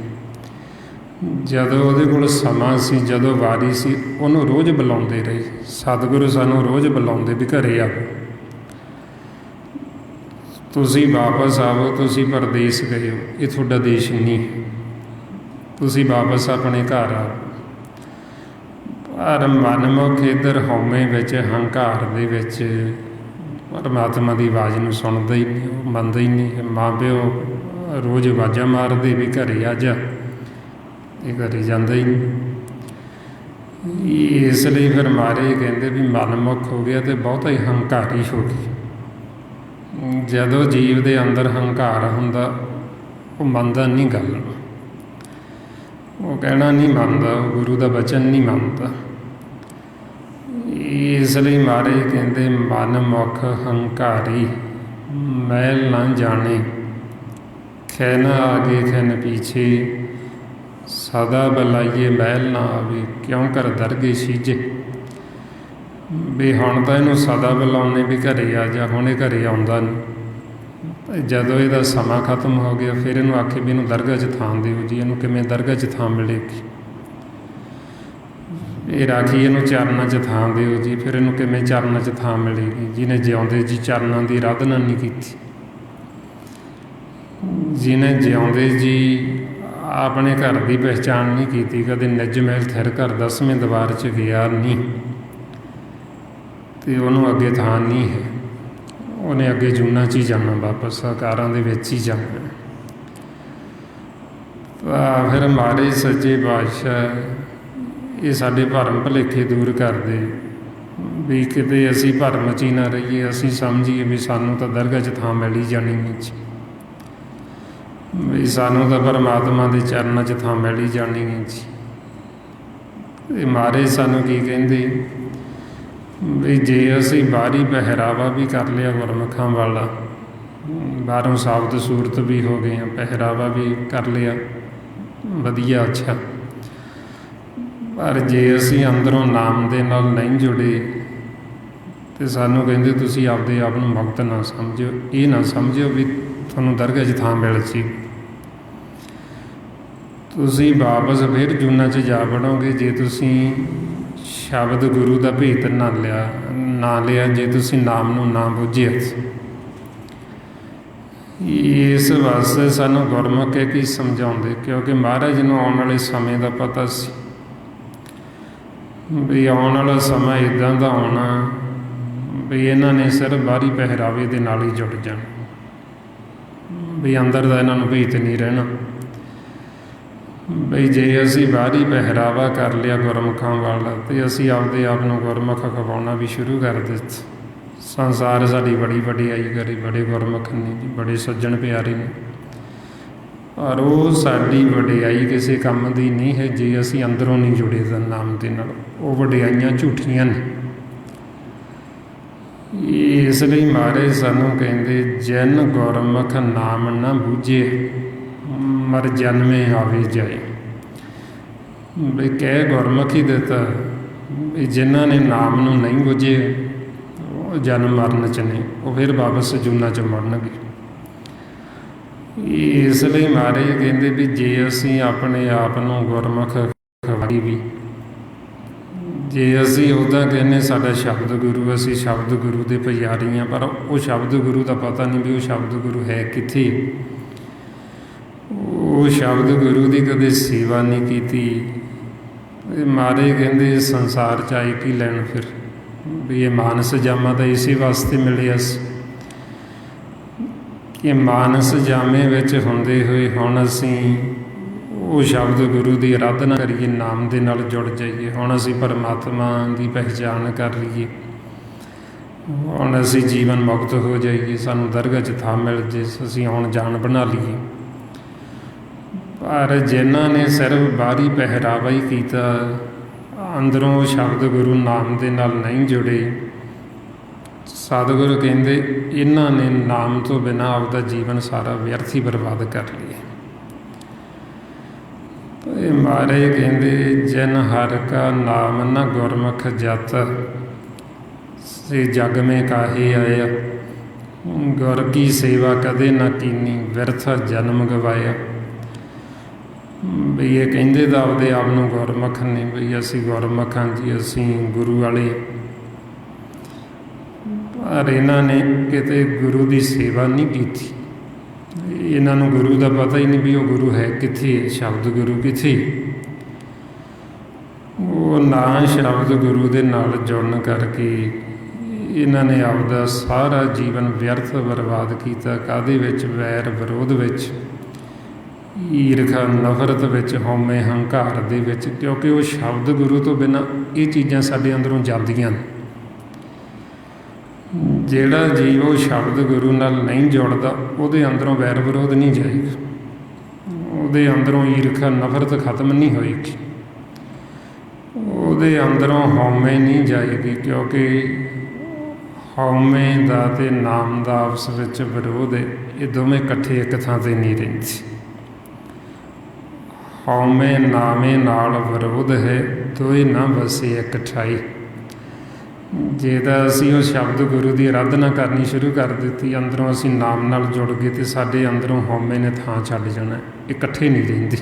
ਜਦੋਂ ਉਹਦੇ ਕੋਲ ਸਮਾਂ ਸੀ, ਜਦੋਂ ਵਾਰੀ ਸੀ, ਉਹਨੂੰ ਰੋਜ਼ ਬੁਲਾਉਂਦੇ ਰਹੇ। ਸਤਿਗੁਰੂ ਸਾਨੂੰ ਰੋਜ਼ ਬੁਲਾਉਂਦੇ ਵੀ ਘਰੇ ਆਓ, ਤੁਸੀਂ ਵਾਪਸ ਆਵੋ, ਤੁਸੀਂ ਪਰਦੇਸ ਗਏ ਹੋ, ਇਹ ਤੁਹਾਡਾ ਦੇਸ਼ ਨਹੀਂ, ਤੁਸੀਂ ਵਾਪਸ ਆਪਣੇ ਘਰ ਆਓ। ਪਰ ਮਨਮੁਖ ਇੱਧਰ ਹਉਮੈ ਵਿੱਚ, ਹੰਕਾਰ ਦੇ ਵਿੱਚ ਪਰਮਾਤਮਾ ਦੀ ਆਵਾਜ਼ ਨੂੰ ਸੁਣਦਾ ਹੀ ਨਹੀਂ, ਉਹ ਮੰਨਦਾ ਹੀ ਨਹੀਂ। ਮਾਂ ਪਿਓ ਰੋਜ਼ ਆਵਾਜ਼ਾਂ ਮਾਰਦੇ ਵੀ ਘਰੇ ਆ ਜਾ, ਇਹ ਘਰੇ ਜਾਂਦਾ ਹੀ ਨਹੀਂ। ਇਸ ਲਈ ਫਿਰ ਮਹਾਰਾਜ ਕਹਿੰਦੇ ਵੀ ਮਨਮੁਖ ਹੋ ਗਿਆ ਅਤੇ ਬਹੁਤਾ ਹੀ ਹੰਕਾਰੀ ਹੋ ਗਿਆ। ਜਦੋਂ ਜੀਵ ਦੇ ਅੰਦਰ ਹੰਕਾਰ ਹੁੰਦਾ, ਉਹ ਮੰਨਦਾ ਨਹੀਂ ਗੱਲ ਨੂੰ, ਉਹ ਕਹਿਣਾ ਨਹੀਂ ਮੰਨਦਾ, ਉਹ ਗੁਰੂ ਦਾ ਬਚਨ ਨਹੀਂ ਮੰਨਦਾ। ਇਸ ਲਈ ਮਹਾਰਾਜ ਕਹਿੰਦੇ, ਮਨਮੁਖ ਹੰਕਾਰੀ ਮੈਲ ਨਾ ਜਾਣੇ, ਖੈ ਨਾ ਆਗੇ ਖੈਨ ਪਿੱਛੇ, ਸਦਾ ਬੁਲਾਈਏ ਮੈਲ ਨਾ ਆਵੇ, ਕਿਉਂ ਕਰ ਦਰਗੇ ਸੀਜੇ। ਵੀ ਹੁਣ ਤਾਂ ਇਹਨੂੰ ਸਦਾ ਬੁਲਾਉਂਦੇ ਵੀ ਘਰੇ ਆ ਜਾ, ਹੁਣ ਇਹ ਘਰੇ ਆਉਂਦਾ ਨਹੀਂ। ਜਦੋਂ ਇਹਦਾ ਸਮਾਂ ਖਤਮ ਹੋ ਗਿਆ, ਫਿਰ ਇਹਨੂੰ ਆਖੇ ਵੀ ਇਹਨੂੰ ਦਰਗਾਹ 'ਚ ਥਾਂ ਦਿਓ ਜੀ, ਇਹਨੂੰ ਕਿਵੇਂ ਦਰਗਾਹ 'ਚ ਥਾਂ ਮਿਲੇਗੀ? ਇਹ ਰਾਖੀ ਇਹਨੂੰ ਚਰਨਾਂ 'ਚ ਥਾਂ ਦਿਓ ਜੀ, ਫਿਰ ਇਹਨੂੰ ਕਿਵੇਂ ਚਰਨਾਂ 'ਚ ਥਾਂ ਮਿਲੇਗੀ ਜਿਹਨੇ ਜਿਉਂਦੇ ਜੀ ਚਰਨਾਂ ਦੀ ਆਰਾਧਨਾ ਨਹੀਂ ਕੀਤੀ। ਜਿਹਨੇ ਜਿਉਂਦੇ ਜੀ ਆਪਣੇ ਘਰ ਦੀ ਪਹਿਚਾਣ ਨਹੀਂ ਕੀਤੀ, ਕਦੇ ਨਿੱਜ ਮਹਿਲ ਥਿਰ ਘਰ 10ਵੇਂ ਦੀਵਾਰ 'ਚ ਗਿਆ ਨਹੀਂ, ਅਤੇ ਉਹਨੂੰ ਅੱਗੇ ਥਾਂ ਨਹੀਂ ਹੈ। ਉਹਨੇ ਅੱਗੇ ਜੂਨਾਂ 'ਚ ਹੀ ਜਾਣਾ, ਵਾਪਸ ਆਕਾਰਾਂ ਦੇ ਵਿੱਚ ਹੀ ਜਾਣਾ। ਤਾਂ ਫਿਰ ਮਹਾਰਾਜ ਸੱਚੇ ਪਾਤਸ਼ਾਹ ਇਹ ਸਾਡੇ ਭਰਮ ਭੁਲੇਖੇ ਦੂਰ ਕਰਦੇ ਵੀ ਕਿਤੇ ਅਸੀਂ ਭਰਮ 'ਚ ਹੀ ਨਾ ਰਹੀਏ, ਅਸੀਂ ਸਮਝੀਏ ਵੀ ਸਾਨੂੰ ਤਾਂ ਦਰਗਾਹ 'ਚ ਥਾਂ ਮਿਲ ਹੀ ਜਾਣੀ ਹੈ ਜੀ, ਵੀ ਸਾਨੂੰ ਤਾਂ ਪਰਮਾਤਮਾ ਦੇ ਚਰਨਾਂ 'ਚ ਥਾਂ ਮਿਲ ਹੀ ਜਾਣੀ ਹੈ ਜੀ। ਇਹ ਮਹਾਰਾਜ ਸਾਨੂੰ ਕੀ ਕਹਿੰਦੇ ਵੀ ਜੇ ਅਸੀਂ ਬਾਹਰੀ ਪਹਿਰਾਵਾ ਵੀ ਕਰ ਲਿਆ ਗੁਰਮੁਖਾਂ ਵਾਲਾ, ਬਾਹਰੋਂ ਸਾਬਤ ਸੂਰਤ ਵੀ ਹੋ ਗਏ ਆ, ਪਹਿਰਾਵਾ ਵੀ ਕਰ ਲਿਆ ਵਧੀਆ ਅੱਛਾ, ਪਰ ਜੇ ਅਸੀਂ ਅੰਦਰੋਂ ਨਾਮ ਦੇ ਨਾਲ ਨਹੀਂ ਜੁੜੇ ਤੇ ਸਾਨੂੰ ਕਹਿੰਦੇ ਤੁਸੀਂ ਆਪਦੇ ਆਪ ਨੂੰ ਮੁਕਤ ਨਾ ਸਮਝੋ, ਇਹ ਨਾ ਸਮਝੋ ਵੀ ਤੁਹਾਨੂੰ ਦਰਗਾਹ 'ਚ ਥਾਂ ਮਿਲ ਸੀ, ਤੁਸੀਂ ਵਾਪਸ ਫਿਰ ਜੂਨਾਂ 'ਚ ਜਾ ਵੜੋਗੇ ਜੇ ਤੁਸੀਂ ਸ਼ਬਦ ਗੁਰੂ ਦਾ ਭੇਤ ਨਾ ਲਿਆ, ਜੇ ਤੁਸੀਂ ਨਾਮ ਨੂੰ ਨਾ ਬੁੱਝਿਆ। ਇਸ ਵਾਸਤੇ ਸਾਨੂੰ ਗੁਰਮੁਖ ਕੀ ਸਮਝਾਉਂਦੇ, ਕਿਉਂਕਿ ਮਹਾਰਾਜ ਨੂੰ ਆਉਣ ਵਾਲੇ ਸਮੇਂ ਦਾ ਪਤਾ ਸੀ ਵੀ ਆਉਣ ਵਾਲਾ ਸਮਾਂ ਇੱਦਾਂ ਦਾ ਆਉਣਾ ਵੀ ਇਹਨਾਂ ਨੇ ਸਿਰਫ ਬਾਹਰੀ ਪਹਿਰਾਵੇ ਦੇ ਨਾਲ ਹੀ ਜੁੜ ਜਾਣਾ, ਵੀ ਅੰਦਰ ਦਾ ਇਹਨਾਂ ਨੂੰ ਭੇਤ ਨਹੀਂ ਰਹਿਣਾ। ਬਈ ਜੇ ਅਸੀਂ ਬਾਹਰੀ ਪਹਿਰਾਵਾ ਕਰ ਲਿਆ ਗੁਰਮੁਖਾਂ ਵਾਲਾ ਅਤੇ ਅਸੀਂ ਆਪਦੇ ਆਪ ਨੂੰ ਗੁਰਮੁਖ ਖਵਾਉਣਾ ਵੀ ਸ਼ੁਰੂ ਕਰ ਦਿੱਤਾ। ਸੰਸਾਰ ਸਾਡੀ ਬੜੀ ਵਡਿਆਈ ਕਰੇ, ਬੜੇ ਗੁਰਮੁਖ ਨੇ ਜੀ, ਬੜੇ ਸੱਜਣ ਪਿਆਰੇ ਨੇ, ਪਰ ਉਹ ਸਾਡੀ ਵਡਿਆਈ ਕਿਸੇ ਕੰਮ ਦੀ ਨਹੀਂ ਹੈ ਜੇ ਅਸੀਂ ਅੰਦਰੋਂ ਨਹੀਂ ਜੁੜੇ ਤਾਂ ਨਾਮ ਦੇ ਨਾਲ, ਉਹ ਵਡਿਆਈਆਂ ਝੂਠੀਆਂ ਨੇ। ਇਸ ਲਈ ਮਹਾਰਾਜ ਸਾਨੂੰ ਕਹਿੰਦੇ ਜਿਨ ਗੁਰਮੁਖ ਨਾਮ ਨਾ ਬੂਝੇ ਮਰ ਜਨਮੇ ਆਵੇ ਜਾਏ, ਵੀ ਕਹਿ ਗੁਰਮੁਖੀ ਦਿੱਤਾ ਵੀ ਜਿਨ੍ਹਾਂ ਨੇ ਨਾਮ ਨੂੰ ਨਹੀਂ ਬੁੱਝੇ ਉਹ ਜਨਮ ਮਰਨ 'ਚ ਨੇ, ਉਹ ਫਿਰ ਵਾਪਸ ਜੂਨਾਂ 'ਚ ਮੁੜਨਗੇ। ਇਸ ਲਈ ਮਹਾਰਾਜ ਕਹਿੰਦੇ ਵੀ ਜੇ ਅਸੀਂ ਆਪਣੇ ਆਪ ਨੂੰ ਗੁਰਮੁਖ ਖਵਾਈ ਵੀ, ਜੇ ਅਸੀਂ ਉਹਦਾ ਕਹਿੰਦੇ ਸਾਡਾ ਸ਼ਬਦ ਗੁਰੂ, ਅਸੀਂ ਸ਼ਬਦ ਗੁਰੂ ਦੇ ਪੁਜਾਰੀ ਹਾਂ, ਪਰ ਉਹ ਸ਼ਬਦ ਗੁਰੂ ਦਾ ਪਤਾ ਨਹੀਂ ਵੀ ਉਹ ਸ਼ਬਦ ਗੁਰੂ ਹੈ ਕਿੱਥੇ, ਉਹ ਸ਼ਬਦ ਗੁਰੂ ਦੀ ਕਦੇ ਸੇਵਾ ਨਹੀਂ ਕੀਤੀ। ਮਹਾਰਾਜ ਕਹਿੰਦੇ ਸੰਸਾਰ 'ਚ ਆਏ ਕੀ ਲੈਣ ਫਿਰ, ਵੀ ਇਹ ਮਾਨਸ ਜਾਮਾ ਤਾਂ ਇਸੇ ਵਾਸਤੇ ਮਿਲਿਆ ਸੀ ਕਿ ਮਾਨਸ ਜਾਮੇ ਵਿੱਚ ਹੁੰਦੇ ਹੋਏ ਹੁਣ ਅਸੀਂ ਉਹ ਸ਼ਬਦ ਗੁਰੂ ਦੀ ਅਰਾਧਨਾ ਕਰੀਏ, ਨਾਮ ਦੇ ਨਾਲ ਜੁੜ ਜਾਈਏ, ਹੁਣ ਅਸੀਂ ਪਰਮਾਤਮਾ ਦੀ ਪਹਿਚਾਣ ਕਰ ਲਈਏ, ਹੁਣ ਅਸੀਂ ਜੀਵਨ ਮੁਕਤ ਹੋ ਜਾਈਏ, ਸਾਨੂੰ ਦਰਗਾਹ 'ਚ ਥਾਂ ਮਿਲ ਜੇ, ਅਸੀਂ ਆਉਣ ਜਾਣ ਬਣਾ ਲਈਏ। ਪਰ ਜਿਨ੍ਹਾਂ ਨੇ ਸਿਰਫ ਬਾਹਰੀ ਪਹਿਰਾਵਾ ਹੀ ਕੀਤਾ, ਅੰਦਰੋਂ ਸ਼ਬਦ ਗੁਰੂ ਨਾਮ ਦੇ ਨਾਲ ਨਹੀਂ ਜੁੜੇ, ਸਤਿਗੁਰੂ ਕਹਿੰਦੇ ਇਹਨਾਂ ਨੇ ਨਾਮ ਤੋਂ ਬਿਨਾਂ ਆਪਦਾ ਜੀਵਨ ਸਾਰਾ ਵਿਅਰਥ ਹੀ ਬਰਬਾਦ ਕਰ ਲਿਆ। ਇਹ ਮਹਾਰਾਜ ਕਹਿੰਦੇ ਜਿਨ ਹਰਿ ਕਾ ਨਾਮ ਨ ਗੁਰਮੁਖ ਜਤ ਸੇ ਜਗ ਮੇ ਕਾਹੇ ਆਇਆ, ਗੁਰ ਕੀ ਸੇਵਾ ਕਦੇ ਨਾ ਕੀਨੀ ਵਿਰਥ ਜਨਮ ਗਵਾਇਆ। ਬਈ ਇਹ ਕਹਿੰਦੇ ਤਾਂ ਆਪਦੇ ਆਪ ਨੂੰ ਗੁਰਮੁਖ ਨੇ, ਬਈ ਅਸੀਂ ਗੁਰਮੁਖ ਹਾਂ ਜੀ, ਅਸੀਂ ਗੁਰੂ ਵਾਲੇ, ਪਰ ਇਹਨਾਂ ਨੇ ਕਿਤੇ ਗੁਰੂ ਦੀ ਸੇਵਾ ਨਹੀਂ ਕੀਤੀ। ਇਹਨਾਂ ਨੂੰ ਗੁਰੂ ਦਾ ਪਤਾ ਹੀ ਨਹੀਂ ਵੀ ਉਹ ਗੁਰੂ ਹੈ ਕਿੱਥੇ, ਸ਼ਬਦ ਗੁਰੂ ਕਿੱਥੇ। ਉਹ ਨਾ ਸ਼ਬਦ ਗੁਰੂ ਦੇ ਨਾਲ ਜੁੜਨ ਕਰਕੇ ਇਹਨਾਂ ਨੇ ਆਪਦਾ ਸਾਰਾ ਜੀਵਨ ਵਿਅਰਥ ਬਰਬਾਦ ਕੀਤਾ। ਕਾਹਦੇ ਵਿੱਚ? ਵੈਰ ਵਿਰੋਧ ਵਿੱਚ, ਈਰਖਾ ਨਫ਼ਰਤ ਵਿੱਚ, ਹਉਮੈ ਹੰਕਾਰ ਦੇ ਵਿੱਚ, ਕਿਉਂਕਿ ਉਹ ਸ਼ਬਦ ਗੁਰੂ ਤੋਂ ਬਿਨਾਂ ਇਹ ਚੀਜ਼ਾਂ ਸਾਡੇ ਅੰਦਰੋਂ ਜਾਂਦੀਆਂ ਨੇ। ਜਿਹੜਾ ਜੀਵ ਉਹ ਸ਼ਬਦ ਗੁਰੂ ਨਾਲ ਨਹੀਂ ਜੁੜਦਾ ਉਹਦੇ ਅੰਦਰੋਂ ਵੈਰ ਵਿਰੋਧ ਨਹੀਂ ਜਾਏਗਾ, ਉਹਦੇ ਅੰਦਰੋਂ ਈਰਖਾ ਨਫ਼ਰਤ ਖਤਮ ਨਹੀਂ ਹੋਏਗੀ, ਉਹਦੇ ਅੰਦਰੋਂ ਹਉਮੈ ਨਹੀਂ ਜਾਏਗੀ, ਕਿਉਂਕਿ ਹਉਮੈ ਦਾ ਅਤੇ ਨਾਮ ਦਾ ਆਪਸ ਵਿੱਚ ਵਿਰੋਧ ਹੈ। ਇਹ ਦੋਵੇਂ ਇਕੱਠੇ ਇੱਕ ਥਾਂ 'ਤੇ ਨਹੀਂ ਰਹਿੰਦੇ। ਹਉਮੈ ਨਾਮੇ ਨਾਲ ਵਿਰੋਧ ਹੈ, ਦੋਏ ਨਾ ਵਸੇ ਇੱਕ ਠਾਈ। ਜੇ ਤਾਂ ਅਸੀਂ ਉਹ ਸ਼ਬਦ ਗੁਰੂ ਦੀ ਅਰਾਧਨਾ ਕਰਨੀ ਸ਼ੁਰੂ ਕਰ ਦਿੱਤੀ, ਅੰਦਰੋਂ ਅਸੀਂ ਨਾਮ ਨਾਲ ਜੁੜ ਗਏ ਅਤੇ ਸਾਡੇ ਅੰਦਰੋਂ ਹਉਮੈ ਨੇ ਥਾਂ ਛੱਡ ਜਾਣਾ, ਇਕੱਠੇ ਨਹੀਂ ਰਹਿੰਦੇ।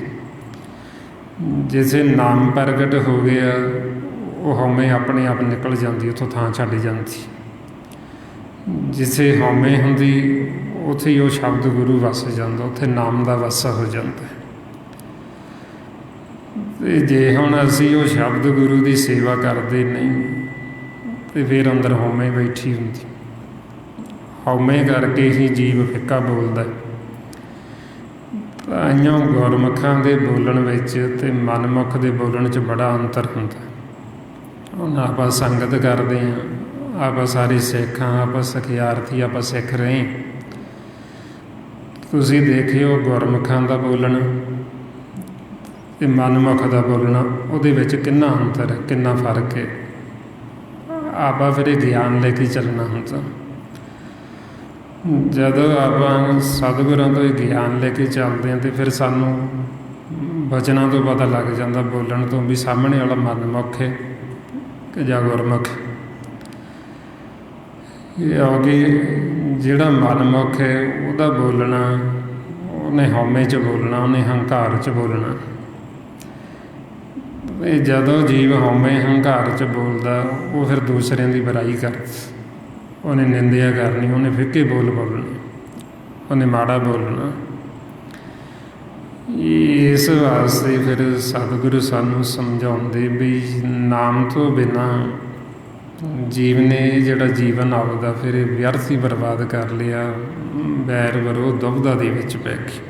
ਜਿਸੇ ਨਾਮ ਪ੍ਰਗਟ ਹੋ ਗਿਆ ਉਹ ਹਉਮੈ ਆਪਣੇ ਆਪ ਨਿਕਲ ਜਾਂਦੀ, ਉੱਥੋਂ ਥਾਂ ਛੱਡ ਜਾਂਦੀ। ਜਿੱਥੇ ਹਉਮੈ ਹੁੰਦੀ ਉੱਥੇ ਹੀ ਉਹ ਸ਼ਬਦ ਗੁਰੂ ਵਸ ਜਾਂਦਾ, ਉੱਥੇ ਨਾਮ ਦਾ ਵਾਸਾ ਹੋ ਜਾਂਦਾ। ਅਤੇ ਜੇ ਹੁਣ ਅਸੀਂ ਉਹ ਸ਼ਬਦ ਗੁਰੂ ਦੀ ਸੇਵਾ ਕਰਦੇ ਨਹੀਂ ਅਤੇ ਫਿਰ ਅੰਦਰ ਹਉਮੈ ਬੈਠੀ ਹੁੰਦੀ। ਹਉਮੈ ਕਰਕੇ ਹੀ ਜੀਵ ਫਿੱਕਾ ਬੋਲਦਾ। ਤਾਈਓਂ ਗੁਰਮੁਖਾਂ ਦੇ ਬੋਲਣ ਵਿੱਚ ਅਤੇ ਮਨਮੁਖ ਦੇ ਬੋਲਣ 'ਚ ਬੜਾ ਅੰਤਰ ਹੁੰਦਾ। ਹੁਣ ਆਪਾਂ ਸੰਗਤ ਕਰਦੇ ਹਾਂ, ਆਪਾਂ ਸਾਰੇ ਸਿੱਖ ਹਾਂ, ਆਪਾਂ ਸਿਖਿਆਰਥੀ, ਆਪਾਂ ਸਿੱਖ ਰਹੇ। ਤੁਸੀਂ ਦੇਖਿਓ ਗੁਰਮੁਖਾਂ ਦਾ ਬੋਲਣਾ ਅਤੇ ਮਨਮੁਖ ਦਾ ਬੋਲਣਾ, ਉਹਦੇ ਵਿੱਚ ਕਿੰਨਾ ਅੰਤਰ ਹੈ, ਕਿੰਨਾ ਫਰਕ ਹੈ। ਆਪਾਂ ਫਿਰ ਇਹ ਗਿਆਨ ਲੈ ਕੇ ਚੱਲਣਾ ਹੁੰਦਾ। ਜਦੋਂ ਆਪਾਂ ਸਤਿਗੁਰਾਂ ਤੋਂ ਇਹ ਗਿਆਨ ਲੈ ਕੇ ਚੱਲਦੇ ਹਾਂ ਅਤੇ ਫਿਰ ਸਾਨੂੰ ਬਚਨਾਂ ਤੋਂ ਪਤਾ ਲੱਗ ਜਾਂਦਾ, ਬੋਲਣ ਤੋਂ, ਵੀ ਸਾਹਮਣੇ ਵਾਲਾ ਮਨਮੁਖ ਹੈ ਕਿ ਜਾਂ ਗੁਰਮੁਖ। ਕਿਉਂਕਿ ਜਿਹੜਾ ਮਨਮੁਖ ਹੈ ਉਹਦਾ ਬੋਲਣਾ, ਉਹਨੇ ਹਉਮੈ 'ਚ ਬੋਲਣਾ, ਉਹਨੇ ਹੰਕਾਰ 'ਚ ਬੋਲਣਾ। ਇਹ ਜਦੋਂ ਜੀਵ ਹਉਮੈ ਹੰਕਾਰ 'ਚ ਬੋਲਦਾ, ਉਹ ਫਿਰ ਦੂਸਰਿਆਂ ਦੀ ਬੁਰਾਈ ਕਰਦਾ, ਉਹਨੇ ਨਿੰਦਿਆ ਕਰਨੀ, ਉਹਨੇ ਫਿੱਕੇ ਬੋਲ ਬੋਲਣੇ, ਉਹਨੇ ਮਾੜਾ ਬੋਲਣਾ। ਇਸ ਵਾਸਤੇ ਫਿਰ ਸਤਿਗੁਰੂ ਸਾਨੂੰ ਸਮਝਾਉਂਦੇ ਵੀ ਨਾਮ ਤੋਂ ਬਿਨਾਂ ਜੀਵ ਨੇ ਜਿਹੜਾ ਜੀਵਨ ਆਪਦਾ ਫਿਰ ਵਿਅਰਥ ਹੀ ਬਰਬਾਦ ਕਰ ਲਿਆ, ਵੈਰ ਵਿਰੋਧ ਦੁਵਿਧਾ ਦੇ ਵਿੱਚ ਪੈ ਗਈ।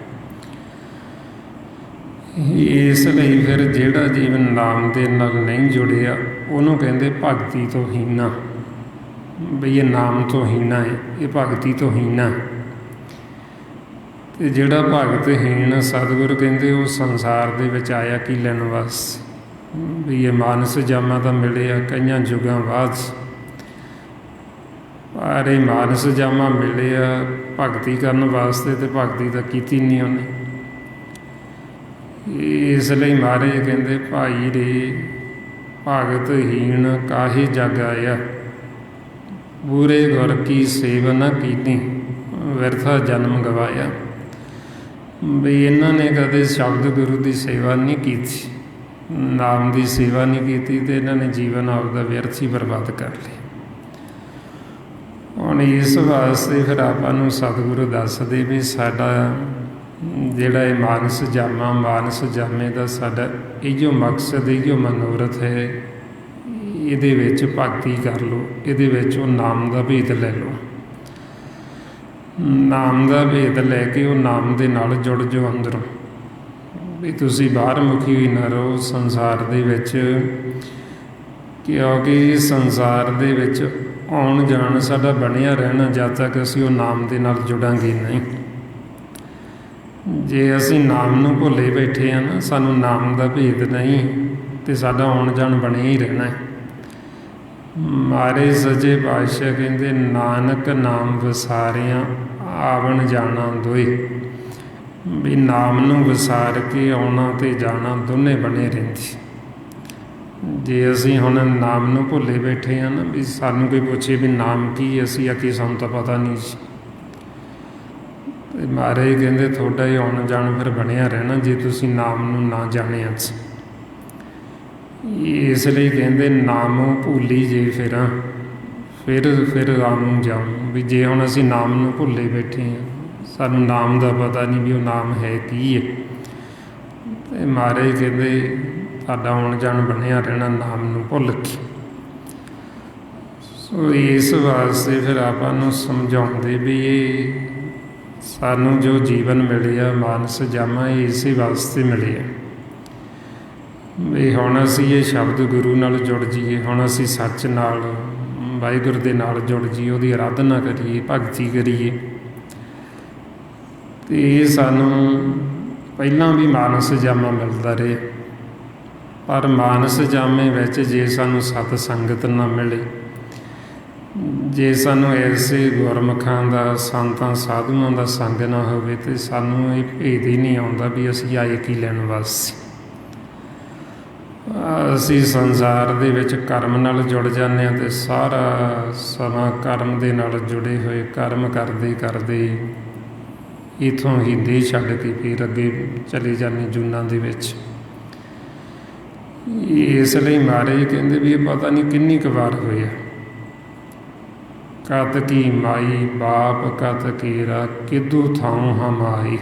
ਇਸ ਲਈ ਫਿਰ ਜਿਹੜਾ ਜੀਵਨ ਨਾਮ ਦੇ ਨਾਲ ਨਹੀਂ ਜੁੜਿਆ ਉਹਨੂੰ ਕਹਿੰਦੇ ਭਗਤੀ ਤੋਂ ਹੀਨਾ। ਬਈ ਇਹ ਨਾਮ ਤੋਂ ਹੀਨਾ ਹੈ, ਇਹ ਭਗਤੀ ਤੋਂ ਹੀਨਾ। ਅਤੇ ਜਿਹੜਾ ਭਗਤਹੀਣ ਸਤਿਗੁਰੂ ਕਹਿੰਦੇ ਉਹ ਸੰਸਾਰ ਦੇ ਵਿੱਚ ਆਇਆ ਕੀ ਲੈਣ ਵਾਸਤੇ। ਵੀ ਇਹ ਮਾਨਸ ਜਾਮਾ ਤਾਂ ਮਿਲਿਆ ਕਈਆਂ ਯੁੱਗਾਂ ਬਾਅਦ, ਪਰ ਇਹ ਮਾਨਸ ਜਾਮਾ ਮਿਲਿਆ ਭਗਤੀ ਕਰਨ ਵਾਸਤੇ, ਅਤੇ ਭਗਤੀ ਤਾਂ ਕੀਤੀ ਨਹੀਂ ਉਹਨੇ। ਇਸ ਲਈ ਮਹਾਰਾਜ ਕਹਿੰਦੇ ਭਾਈ ਰੇ ਭਗਤਹੀਣ ਕਾਹੇ ਜਗ ਆਇਆ, ਬੁਰੇ ਗੁਰ ਕੀ ਸੇਵਾ ਨਾ ਕੀਤੀ, ਵਿਰਥਾ ਜਨਮ ਗਵਾਇਆ। ਬਈ ਇਹਨਾਂ ਨੇ ਕਦੇ ਸ਼ਬਦ ਗੁਰੂ ਦੀ ਸੇਵਾ ਨਹੀਂ ਕੀਤੀ, ਨਾਮ ਦੀ ਸੇਵਾ ਨਹੀਂ ਕੀਤੀ, ਅਤੇ ਇਹਨਾਂ ਨੇ ਜੀਵਨ ਆਪਦਾ ਵਿਅਰਥ ਹੀ ਬਰਬਾਦ ਕਰ ਲਿਆ। ਹੁਣ ਇਸ ਵਾਸਤੇ ਫਿਰ ਆਪਾਂ ਨੂੰ ਸਤਿਗੁਰੂ ਦੱਸਦੇ ਵੀ ਸਾਡਾ ਜਿਹੜਾ ਇਹ ਮਾਨਸ ਜਾਮਾ, ਮਾਨਸ ਜਾਮੇ ਦਾ ਸਾਡਾ ਇਹੋ ਮਕਸਦ, ਇਹੋ ਮਨੋਰਥ ਹੈ। ਇਹਦੇ ਵਿੱਚ ਭਗਤੀ ਕਰ ਲਓ, ਇਹਦੇ ਵਿੱਚ ਉਹ ਨਾਮ ਦਾ ਭੇਦ ਲੈ ਲਓ। ਨਾਮ ਦਾ ਭੇਦ ਲੈ ਕੇ ਉਹ ਨਾਮ ਦੇ ਨਾਲ ਜੁੜ ਜਾਓ ਅੰਦਰੋਂ। ਵੀ ਤੁਸੀਂ ਬਾਹਰ ਮੁਖੀ ਹੋਈ ਨਾ ਰਹੋ ਸੰਸਾਰ ਦੇ ਵਿੱਚ, ਕਿਉਂਕਿ ਸੰਸਾਰ ਦੇ ਵਿੱਚ ਆਉਣ ਜਾਣ ਸਾਡਾ ਬਣਿਆ ਰਹਿਣਾ ਜਦ ਤੱਕ ਅਸੀਂ ਉਹ ਨਾਮ ਦੇ ਨਾਲ ਜੁੜਾਂਗੇ ਨਹੀਂ। ਜੇ ਅਸੀਂ ਨਾਮ ਨੂੰ ਭੁੱਲੇ ਬੈਠੇ ਹਾਂ ਨਾ, ਸਾਨੂੰ ਨਾਮ ਦਾ ਭੇਦ ਨਹੀਂ, ਅਤੇ ਸਾਡਾ ਆਉਣ ਜਾਣ ਬਣਿਆ ਹੀ ਰਹਿਣਾ ਹੈ। ਮਾਰੇ ਸੱਚੇ ਪਾਤਸ਼ਾਹ ਕਹਿੰਦੇ ਨਾਨਕ ਨਾਮ ਵਿਸਾਰਿਆਂ ਆਵਣ ਜਾਣਾ ਦੋਏ। ਵੀ ਨਾਮ ਨੂੰ ਵਿਸਾਰ ਕੇ ਆਉਣਾ ਅਤੇ ਜਾਣਾ ਦੋਨੇ ਬਣੇ ਰਹਿੰਦੇ। ਜੇ ਅਸੀਂ ਹੁਣ ਨਾਮ ਨੂੰ ਭੁੱਲੇ ਬੈਠੇ ਹਾਂ ਨਾ, ਵੀ ਸਾਨੂੰ ਕੋਈ ਪੁੱਛੇ ਵੀ ਨਾਮ ਕੀ, ਅਸੀਂ ਆਖੀਏ ਸਾਨੂੰ ਤਾਂ ਪਤਾ ਨਹੀਂ ਸੀ। ਅਤੇ ਮਹਾਰਾਜ ਕਹਿੰਦੇ ਤੁਹਾਡਾ ਇਹ ਆਉਣ ਜਾਣ ਫਿਰ ਬਣਿਆ ਰਹਿਣਾ ਜੇ ਤੁਸੀਂ ਨਾਮ ਨੂੰ ਨਾ ਜਾਣਿਆ। ਇਸ ਲਈ ਕਹਿੰਦੇ ਨਾਮ ਭੁੱਲੀ ਜੇ ਫਿਰ ਰਾਮ ਜਾਊਂ। ਵੀ ਜੇ ਹੁਣ ਅਸੀਂ ਨਾਮ ਨੂੰ ਭੁੱਲੇ ਬੈਠੇ ਹਾਂ, ਸਾਨੂੰ ਨਾਮ ਦਾ ਪਤਾ ਨਹੀਂ ਵੀ ਉਹ ਨਾਮ ਹੈ ਕੀ ਹੈ, ਅਤੇ ਮਹਾਰਾਜ ਕਹਿੰਦੇ ਤੁਹਾਡਾ ਆਉਣ ਜਾਣ ਬਣਿਆ ਰਹਿਣਾ ਨਾਮ ਨੂੰ ਭੁੱਲ ਕੇ। ਸੋ ਇਸ ਵਾਸਤੇ ਫਿਰ ਆਪਾਂ ਨੂੰ ਸਮਝਾਉਂਦੇ ਵੀ ਇਹ ਸਾਨੂੰ ਜੋ ਜੀਵਨ ਮਿਲਿਆ ਮਾਨਸ ਜਾਮਾ, ਇਹ ਇਸੇ ਵਾਸਤੇ ਮਿਲਿਆ ਵੀ ਹੁਣ ਅਸੀਂ ਇਹ ਸ਼ਬਦ ਗੁਰੂ ਨਾਲ ਜੁੜ ਜਾਈਏ, ਹੁਣ ਅਸੀਂ ਸੱਚ ਨਾਲ, ਵਾਹਿਗੁਰੂ ਦੇ ਨਾਲ ਜੁੜ ਜਾਈਏ, ਉਹਦੀ ਆਰਾਧਨਾ ਕਰੀਏ, ਭਗਤੀ ਕਰੀਏ। ਅਤੇ ਇਹ ਸਾਨੂੰ ਪਹਿਲਾਂ ਵੀ ਮਾਨਸ ਜਾਮਾ ਮਿਲਦਾ ਰਹੇ, ਪਰ ਮਾਨਸ ਜਾਮੇ ਵਿੱਚ ਜੇ ਸਾਨੂੰ ਸਤ ਸੰਗਤ ਨਾ ਮਿਲੇ, ਜੇ ਸਾਨੂੰ ਐਸੇ ਗੁਰਮੁਖਾਂ ਦਾ, ਸੰਤਾਂ ਸਾਧੂਆਂ ਦਾ ਸੰਗ ਨਾ ਹੋਵੇ, ਅਤੇ ਸਾਨੂੰ ਇਹ ਭੇਦ ਹੀ ਨਹੀਂ ਆਉਂਦਾ ਵੀ ਅਸੀਂ ਆਏ ਕੀ ਲੈਣ ਵਾਸਤੇ। ਅਸੀਂ ਸੰਸਾਰ ਦੇ ਵਿੱਚ ਕਰਮ ਨਾਲ ਜੁੜ ਜਾਂਦੇ ਹਾਂ, ਅਤੇ ਸਾਰਾ ਸਮਾਂ ਕਰਮ ਦੇ ਨਾਲ ਜੁੜੇ ਹੋਏ, ਕਰਮ ਕਰਦੇ ਕਰਦੇ ਇੱਥੋਂ ਹੀ ਦੇਹ ਛੱਡ ਕੇ ਫਿਰ ਅੱਗੇ ਚਲੇ ਜਾਂਦੇ ਜੂਨਾਂ ਦੇ ਵਿੱਚ। ਇਸ ਲਈ ਮਹਾਰਾਜ ਕਹਿੰਦੇ ਵੀ ਇਹ ਪਤਾ ਨਹੀਂ ਕਿੰਨੀ ਕੁ ਵਾਰ ਹੋਇਆ कत की माई बाप कत केरा किदू थाऊं हम आई।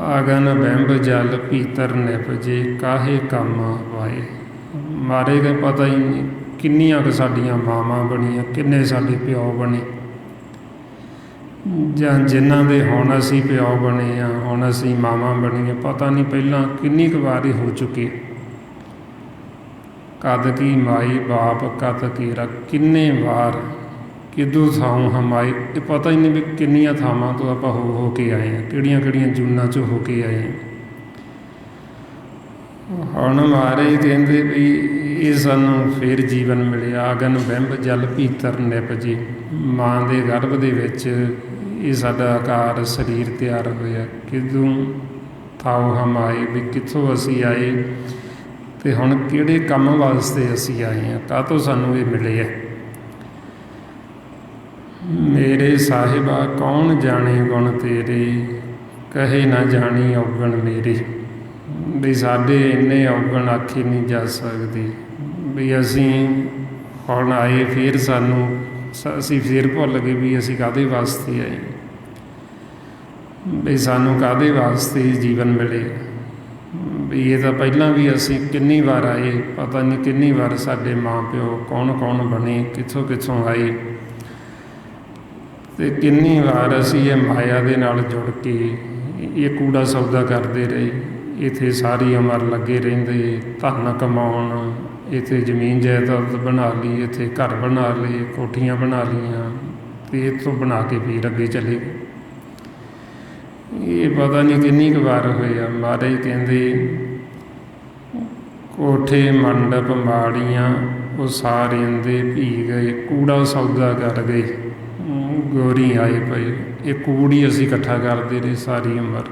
आगन बिंब जल भीतर निपजे काहे कम वाए। मारे गए पता ही नहीं किन्नियां क साडियां मावां बनियां, किन्ने साडे प्यो बने, ਜਾਂ जिन्हां दे हुण असीं प्यो बने आ, हुण असीं मावां बणीਆਂ, पता नहीं पहलां किन्नी क वारी हो चुके। कद की माई बाप कत केरा किन्ने वार किदू थाऊं हम आए। ये पता ही नहीं भी किन्नियां थावां तो आपां हो के आए हैं, किहड़ियां किहड़ियां जूनां चों हो के आए हैं। हुण महाराज कहंदे भी ये सानूं फिर जीवन मिलिया। आगन बिंब जल भीतर निपजे, मां दे गर्भ दे विच ये साडा आकार शरीर तैयार होया। किदू थाऊं हम आए भी कित्थों असीं आए ते हुण किहड़े काम वास्ते असीं आए हैं, काहतों सानूं ये मिले है। मेरे साहिबा कौन जाने गुण तेरे कहे ना जानी औगण मेरे। भी साडे इन्ने औगण आखे नहीं जा सकते भी असीं हुण आए फिर सानूं असीं फिर भुल गए भी असीं काहदे वास्ते आए, भी सानूं काहदे वास्ते जीवन मिले। भी ये तो पहलां भी असीं किन्नी बार आए, पता नहीं किन्नी बार साडे माँ प्यो कौन कौन बने, कित्थों कित्थों आए, ते किन्नी बार असीं ये माया दे नाल जुड़ के ये कूड़ा सौदा करते रहे। इत्थे सारी उमर लगे रहिंदे धन कमाउण, इत्थे जमीन जायदाद बना ली, इत्थे घर बना लए, कोठियां बना लियां, ते इत्थों बना के फिर अगे चले गए। ये पता नहीं किन्नी क बार होया। महाराज कहंदे कोठे मंडप माड़ियां वो सारे दे पी गए, कूड़ा सौदा कर गए, गोरी आए पे। ये कूड़ ही असीं इकट्ठा करते रहे सारी उमर।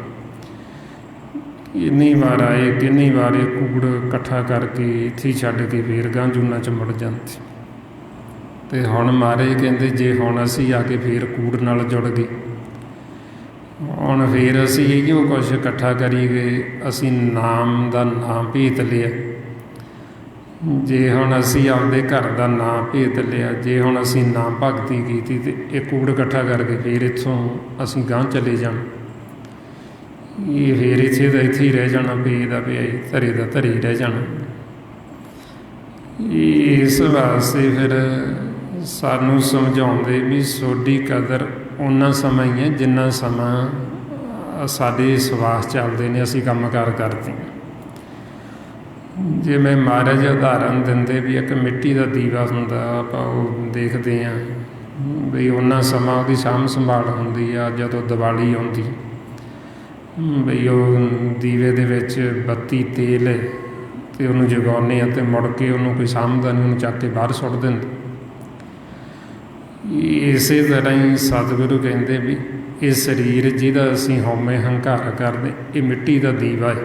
किन्नी बार आए, किन्नी बार ये कूड़ इकट्ठा करके इत्थे छड्ड के फिर गां जूनां च मुड़ जांदे। ते हुण महाराज कहंदे जे हुण असीं आके फिर कूड़ नाल जुड़ गए, हुण फिर असीं इहो कुछ इकट्ठा करी गए, असीं नाम दा नाम भेत लिया। जे हुण असीं आपदे घर दा नाम भेत लिया, जे हुण असीं नाम भगती कीती ते ये कूड़ इकट्ठा करके फिर इत्थों असीं गांह चले जाना। ये फिर इत्थे दा इत्थे ही रह जाना, पे दा पिया ही, धरे दा धरे ही रह जाना। इस वास्ते फिर सानूं समझाउंदे भी सोडी कदर उन्ना समा ही है जिन्ना समा साडे सवास चलदे ने, असीं काम कार करदे हां। जिवें महाराज उदाहरण दिंदे भी एक मिट्टी का दीवा हुंदा, आपां ओह देखदे हां भी उन्ना समा उहदी साਂਭ संभाल हुंदी आ। जदों दिवाली आउंदी भी ओह दीवे दे विच बत्ती तेल ते उहनूं जगाउने आ ते मुड़ के उहनूं कोई साਂਭदा नहीं, उहनूं चक के बाहर सुੱਟ दिंदे। इसे तरह ही सतगुरु कहते भी ये शरीर जिहदा असीं हौमे हंकार करदे, ये मिट्टी का दीवा है।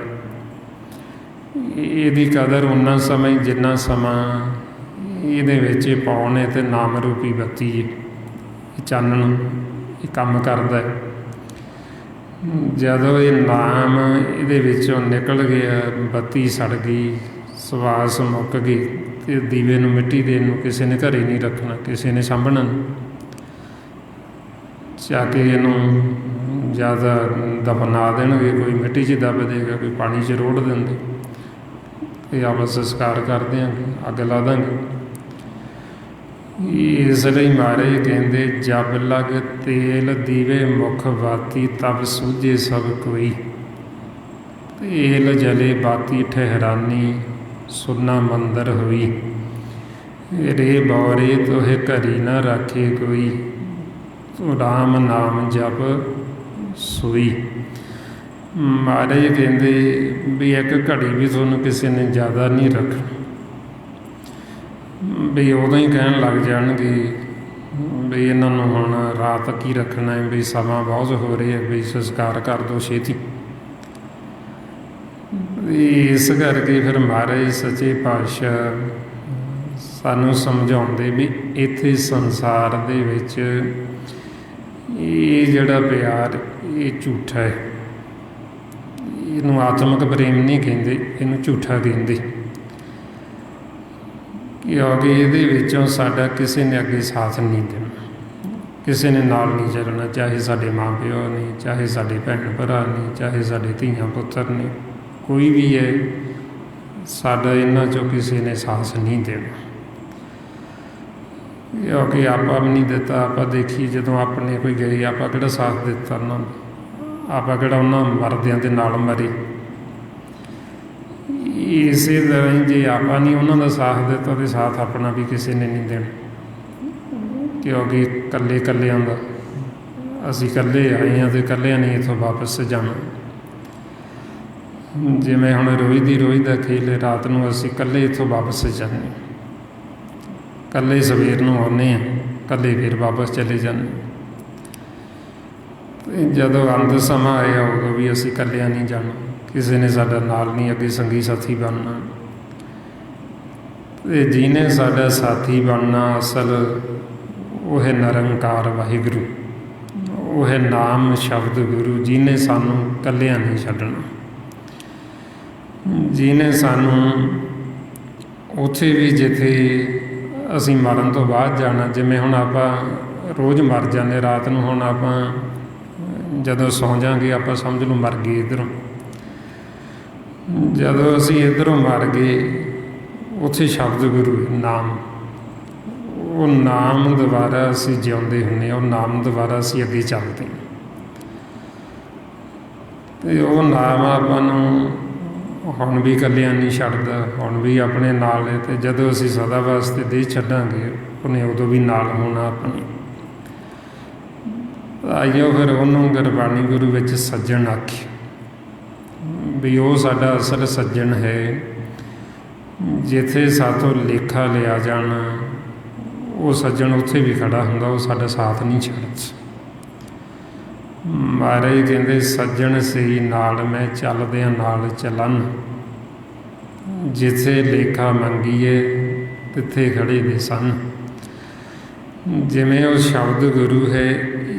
इहदी कदर उन्ना समा ही जिन्ना समा इहदे विच पाउण ते नाम रूपी बत्ती चानण ये काम करदा है। जदों ये नाम इहदे विचों निकल गया, बत्ती सड़ गई, सवास मुक गई, ते दीवे नूं मिट्टी देण नूं किसी ने घरे नहीं रखना, किसी ने साਂਭਣਾ जाके इहनूं ज़्यादा दफना देणगे, कोई मिट्टी 'च दब देगा, कोई पानी 'च रोड़ देंगे, ते आप संस्कार कर देंगे, अग ला देंगे। इसलिए महाराज कहते जब लग तेल दीवे मुख बाती तब सूझे सब कोई। तेल जले बाती ठहरानी सुना मंदर हुई। रे बौरे तोहे घरी न राखे कोई, तो राम नाम जप सोई। महाराज कहते भी एक घड़ी भी तुहानूं किसी ने ज़्यादा नहीं रखना, भी उदों ही कहन लग जाणगे भी इन्हां नूं हुण रात की रखना है, भी समा बहुत हो रहा है, भी संस्कार कर दो छेती। इस करके फिर महाराज सच्चे पातशाह सानूं समझाउंदे भी इत्थे संसार दे विच ये जिहड़ा प्यार ये झूठा है, इहनूं आत्मक प्रेम नहीं कहिंदे, इहनूं झूठा कहिंदे। ਕਿਉਂਕਿ ਇਹਦੇ ਵਿੱਚੋਂ ਸਾਡਾ ਕਿਸੇ ਨੇ ਅੱਗੇ ਸਾਥ ਨਹੀਂ ਦੇਣਾ, ਕਿਸੇ ਨੇ ਨਾਲ ਨਹੀਂ ਚੱਲਣਾ, ਚਾਹੇ ਸਾਡੇ ਮਾਂ ਪਿਓ ਨੇ, ਚਾਹੇ ਸਾਡੇ ਭੈਣ ਭਰਾ ਨੇ, ਚਾਹੇ ਸਾਡੇ ਧੀਆਂ ਪੁੱਤਰ ਨੇ, ਕੋਈ ਵੀ ਹੈ, ਸਾਡਾ ਇਹਨਾਂ 'ਚੋਂ ਕਿਸੇ ਨੇ ਸਾਥ ਨਹੀਂ ਦੇਣਾ। ਕਿਉਂਕਿ ਆਪਾਂ ਵੀ ਨਹੀਂ ਦਿੱਤਾ। ਆਪਾਂ ਦੇਖੀ ਜਦੋਂ ਆਪਣੇ ਕੋਈ ਗਏ, ਆਪਾਂ ਕਿਹੜਾ ਸਾਥ ਦਿੱਤਾ ਉਹਨਾਂ ਦਾ? ਆਪਾਂ ਕਿਹੜਾ ਉਹਨਾਂ ਮਰਦਿਆਂ ਦੇ ਨਾਲ ਮਰੇ? ਇਸੇ ਤਰ੍ਹਾਂ ਹੀ ਜੇ ਆਪਾਂ ਨਹੀਂ ਉਹਨਾਂ ਦਾ ਸਾਥ ਦਿੱਤਾ ਤਾਂ ਸਾਥ ਆਪਣਾ ਵੀ ਕਿਸੇ ਨੇ ਨਹੀਂ ਦੇਣਾ। ਕਿਉਂਕਿ ਇਕੱਲੇ ਇਕੱਲਿਆਂ ਦਾ, ਅਸੀਂ ਇਕੱਲੇ ਆਏ ਹਾਂ ਅਤੇ ਇਕੱਲਿਆਂ ਨੇ ਇੱਥੋਂ ਵਾਪਸ ਜਾਣਾ। ਜਿਵੇਂ ਹੁਣ ਰੋਜ਼ ਦੀ ਰੋਜ਼ ਦਾ ਖੇਲ, ਰਾਤ ਨੂੰ ਅਸੀਂ ਇਕੱਲੇ ਇੱਥੋਂ ਵਾਪਸ ਜਾਂਦੇ, ਇਕੱਲੇ ਸਵੇਰ ਨੂੰ ਆਉਂਦੇ ਹਾਂ, ਇਕੱਲੇ ਫਿਰ ਵਾਪਸ ਚਲੇ ਜਾਂਦੇ। ਅਤੇ ਜਦੋਂ ਅੰਤ ਸਮਾਂ ਆਇਆ ਉਦੋਂ ਵੀ ਅਸੀਂ ਇਕੱਲਿਆਂ ਨਹੀਂ ਜਾਣਾ, ਕਿਸੇ ਨੇ ਸਾਡਾ ਨਾਲ ਨਹੀਂ ਅੱਗੇ ਸੰਗੀ ਸਾਥੀ ਬਣਨਾ। ਅਤੇ ਜਿਹਨੇ ਸਾਡਾ ਸਾਥੀ ਬਣਨਾ ਅਸਲ ਉਹ ਹੈ ਨਿਰੰਕਾਰ ਵਾਹਿਗੁਰੂ, ਉਹ ਹੈ ਨਾਮ ਸ਼ਬਦ ਗੁਰੂ, ਜਿਹਨੇ ਸਾਨੂੰ ਇਕੱਲਿਆਂ ਨਹੀਂ ਛੱਡਣਾ, ਜਿਹਨੇ ਸਾਨੂੰ ਉੱਥੇ ਵੀ ਜਿੱਥੇ ਅਸੀਂ ਮਰਨ ਤੋਂ ਬਾਅਦ ਜਾਣਾ। ਜਿਵੇਂ ਹੁਣ ਆਪਾਂ ਰੋਜ਼ ਮਰ ਜਾਂਦੇ ਰਾਤ ਨੂੰ, ਹੁਣ ਆਪਾਂ ਜਦੋਂ ਸੌਂ ਜਾਵਾਂਗੇ ਆਪਾਂ ਸਮਝ ਲਓ ਮਰ ਗਏ ਇੱਧਰੋਂ। ਜਦੋਂ ਅਸੀਂ ਇੱਧਰੋਂ ਮਰ ਗਏ, ਉੱਥੇ ਸ਼ਬਦ ਗੁਰੂ ਨਾਮ, ਉਹ ਨਾਮ ਦੁਆਰਾ ਅਸੀਂ ਜਿਉਂਦੇ ਹੁੰਦੇ ਹਾਂ, ਉਹ ਨਾਮ ਦੁਆਰਾ ਅਸੀਂ ਅੱਗੇ ਚੱਲਦੇ ਹਾਂ। ਅਤੇ ਉਹ ਨਾਮ ਆਪਾਂ ਨੂੰ ਹੁਣ ਵੀ ਇਕੱਲਿਆਂ ਨਹੀਂ ਛੱਡਦਾ, ਹੁਣ ਵੀ ਆਪਣੇ ਨਾਲ ਹੈ। ਅਤੇ ਜਦੋਂ ਅਸੀਂ ਸਦਾ ਵਾਸਤੇ ਦੇਹ ਛੱਡਾਂਗੇ, ਉਹਨੇ ਉਦੋਂ ਵੀ ਨਾਲ ਹੋਣਾ ਆਪਣੇ। ਆਈਓ ਫਿਰ ਉਹਨੂੰ ਗੁਰਬਾਣੀ ਗੁਰੂ ਵਿੱਚ ਸੱਜਣ ਆਖੇ, ਵੀ ਉਹ ਸਾਡਾ ਅਸਲ ਸੱਜਣ ਹੈ। ਜਿੱਥੇ ਸਾਥੋਂ ਲੇਖਾ ਲਿਆ ਜਾਣਾ, ਉਹ ਸੱਜਣ ਉੱਥੇ ਵੀ ਖੜਾ ਹੁੰਦਾ, ਉਹ ਸਾਡਾ ਸਾਥ ਨਹੀਂ ਛੱਡਦਾ। ਮਹਾਰਾਜ ਕਹਿੰਦੇ ਸੱਜਣ ਸਹੀ ਨਾਲ ਮੈਂ ਚੱਲਦਿਆਂ ਨਾਲ ਚੱਲਣ, ਜਿੱਥੇ ਲੇਖਾ ਮੰਗੀਏ ਤਿੱਥੇ ਖੜੇ ਦੇ ਸਨ। ਜਿਵੇਂ ਉਹ ਸ਼ਬਦ ਗੁਰੂ ਹੈ,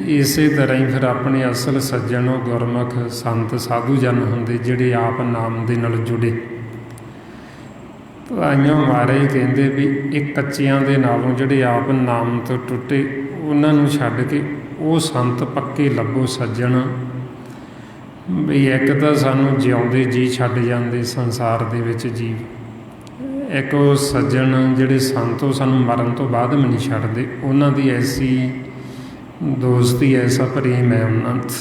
ਇਸੇ ਤਰ੍ਹਾਂ ਹੀ ਫਿਰ ਆਪਣੇ ਅਸਲ ਸੱਜਣ ਉਹ ਗੁਰਮੁਖ ਸੰਤ ਸਾਧੂ ਜਨ ਹੁੰਦੇ, ਜਿਹੜੇ ਆਪ ਨਾਮ ਦੇ ਨਾਲ ਜੁੜੇ। ਤਾਈਓ ਮਹਾਰਾਜ ਕਹਿੰਦੇ ਵੀ ਇਹ ਕੱਚਿਆਂ ਦੇ ਨਾਲੋਂ ਜਿਹੜੇ ਆਪ ਨਾਮ ਤੋਂ ਟੁੱਟੇ, ਉਹਨਾਂ ਨੂੰ ਛੱਡ ਕੇ ਉਹ ਸੰਤ ਪੱਕੇ ਲੱਭੋ ਸੱਜਣ। ਵੀ ਇੱਕ ਤਾਂ ਸਾਨੂੰ ਜਿਉਂਦੇ ਜੀ ਛੱਡ ਜਾਂਦੇ ਸੰਸਾਰ ਦੇ ਵਿੱਚ ਜੀਵ, ਇੱਕ ਉਹ ਸੱਜਣ ਜਿਹੜੇ ਸੰਤ ਉਹ ਸਾਨੂੰ ਮਰਨ ਤੋਂ ਬਾਅਦ ਵੀ ਨਹੀਂ ਛੱਡਦੇ। ਉਹਨਾਂ ਦੀ ਐਸੀ ਦੋਸਤੀ, ਐਸਾ ਪ੍ਰੇਮ ਹੈ ਉਹਨਾਂ 'ਚ।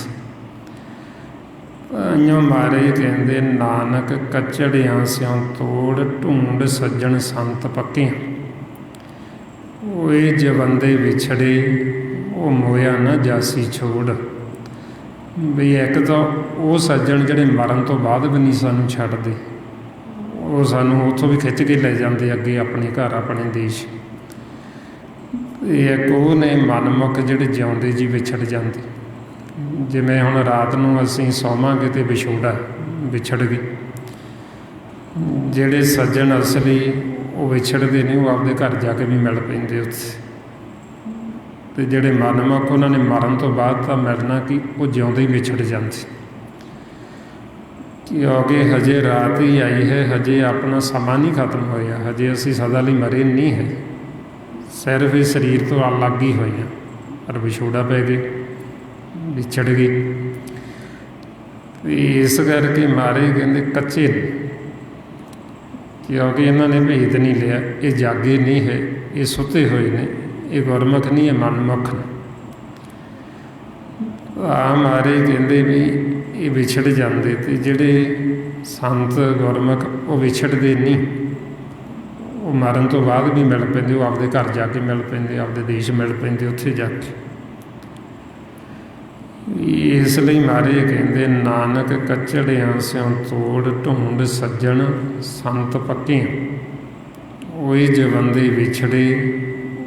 ਤਾਈਓ ਮਹਾਰਾਜ ਕਹਿੰਦੇ ਨਾਨਕ ਕਚੜਿਆਂ ਸਿਉ ਤੋੜ, ਢੂੰਡ ਸੱਜਣ ਸੰਤ ਪੱਕੇ। ਓਏ ਜਵੰਦੇ ਵਿਛੜੇ, ਉਹ ਮੋਇਆ ਨਾ ਜਾਸੀ ਛੋੜ। ਵੀ ਇੱਕ ਤਾਂ ਉਹ ਸੱਜਣ ਜਿਹੜੇ ਮਰਨ ਤੋਂ ਬਾਅਦ ਵੀ ਨਹੀਂ ਸਾਨੂੰ ਛੱਡਦੇ, ਉਹ ਸਾਨੂੰ ਉੱਥੋਂ ਵੀ ਖਿੱਚ ਕੇ ਲੈ ਜਾਂਦੇ ਅੱਗੇ ਆਪਣੇ ਘਰ, ਆਪਣੇ ਦੇਸ਼। ਇੱਕ ਉਹ ਨੇ ਮਨਮੁਖ ਜਿਹੜੇ ਜਿਉਂਦੇ ਜੀ ਵਿਛੜ ਜਾਂਦੇ। ਜਿਵੇਂ ਹੁਣ ਰਾਤ ਨੂੰ ਅਸੀਂ ਸੌਵਾਂਗੇ ਅਤੇ ਵਿਛੋੜਾ ਵਿਛੜ ਗਏ। ਜਿਹੜੇ ਸੱਜਣ ਅਸਲੀ ਉਹ ਵਿਛੜਦੇ ਨਹੀਂ, ਉਹ ਆਪਦੇ ਘਰ ਜਾ ਕੇ ਵੀ ਮਿਲ ਪੈਂਦੇ ਉੱਥੇ। ਅਤੇ ਜਿਹੜੇ ਮਨਮੁਖ ਉਹਨਾਂ ਨੇ ਮਰਨ ਤੋਂ ਬਾਅਦ ਤਾਂ ਮਿਲਣਾ ਕਿ ਉਹ ਜਿਉਂਦੇ ਹੀ ਵਿਛੜ ਜਾਂਦੇ। ਕਿਉਂਕਿ ਹਜੇ ਰਾਤ ਹੀ ਆਈ ਹੈ, ਹਜੇ ਆਪਣਾ ਸਮਾਂ ਨਹੀਂ ਖਤਮ ਹੋਇਆ, ਹਜੇ ਅਸੀਂ ਸਦਾ ਲਈ ਮਰੇ ਨਹੀਂ ਹੈ, ਸਿਰਫ ਇਸ ਸਰੀਰ ਤੋਂ ਅਲੱਗ ਹੀ ਹੋਏ ਹਾਂ। ਪਰ ਵਿਛੋੜਾ ਪੈ ਗਏ, ਵਿਛੜ ਗਏ। ਇਸ ਕਰਕੇ ਮਹਾਰਾਜ ਕਹਿੰਦੇ ਕੱਚੇ ਨੇ, ਕਿਉਂਕਿ ਇਹਨਾਂ ਨੇ ਭੇਦ ਨਹੀਂ ਲਿਆ। ਇਹ ਜਾਗੇ ਨਹੀਂ ਹੈ, ਇਹ ਸੁੱਤੇ ਹੋਏ ਨੇ, ਇਹ ਗੁਰਮੁਖ ਨਹੀਂ ਹੈ, ਮਨਮੁਖ ਨੇ। ਮਹਾਰਾਜ ਕਹਿੰਦੇ ਵੀ ਇਹ ਵਿਛੜ ਜਾਂਦੇ, ਅਤੇ ਜਿਹੜੇ ਸੰਤ ਗੁਰਮੁਖ ਉਹ ਵਿਛੜਦੇ ਨਹੀਂ, ਉਹ ਮਰਨ ਤੋਂ ਬਾਅਦ ਵੀ ਮਿਲ ਪੈਂਦੇ, ਉਹ ਆਪਦੇ ਘਰ ਜਾ ਕੇ ਮਿਲ ਪੈਂਦੇ, ਆਪਦੇ ਦੇਸ਼ ਮਿਲ ਪੈਂਦੇ ਉੱਥੇ ਜਾ ਕੇ। ਇਸ ਲਈ ਮਹਾਰਾਜ ਕਹਿੰਦੇ ਨਾਨਕ ਕਚੜਿਆਂ ਸਿਉ ਤੋੜ, ਢੂੰਡ ਸੱਜਣ ਸੰਤ ਪੱਕੇ। ਓਏ ਜਵੰਦੇ ਵਿਛੜੇ,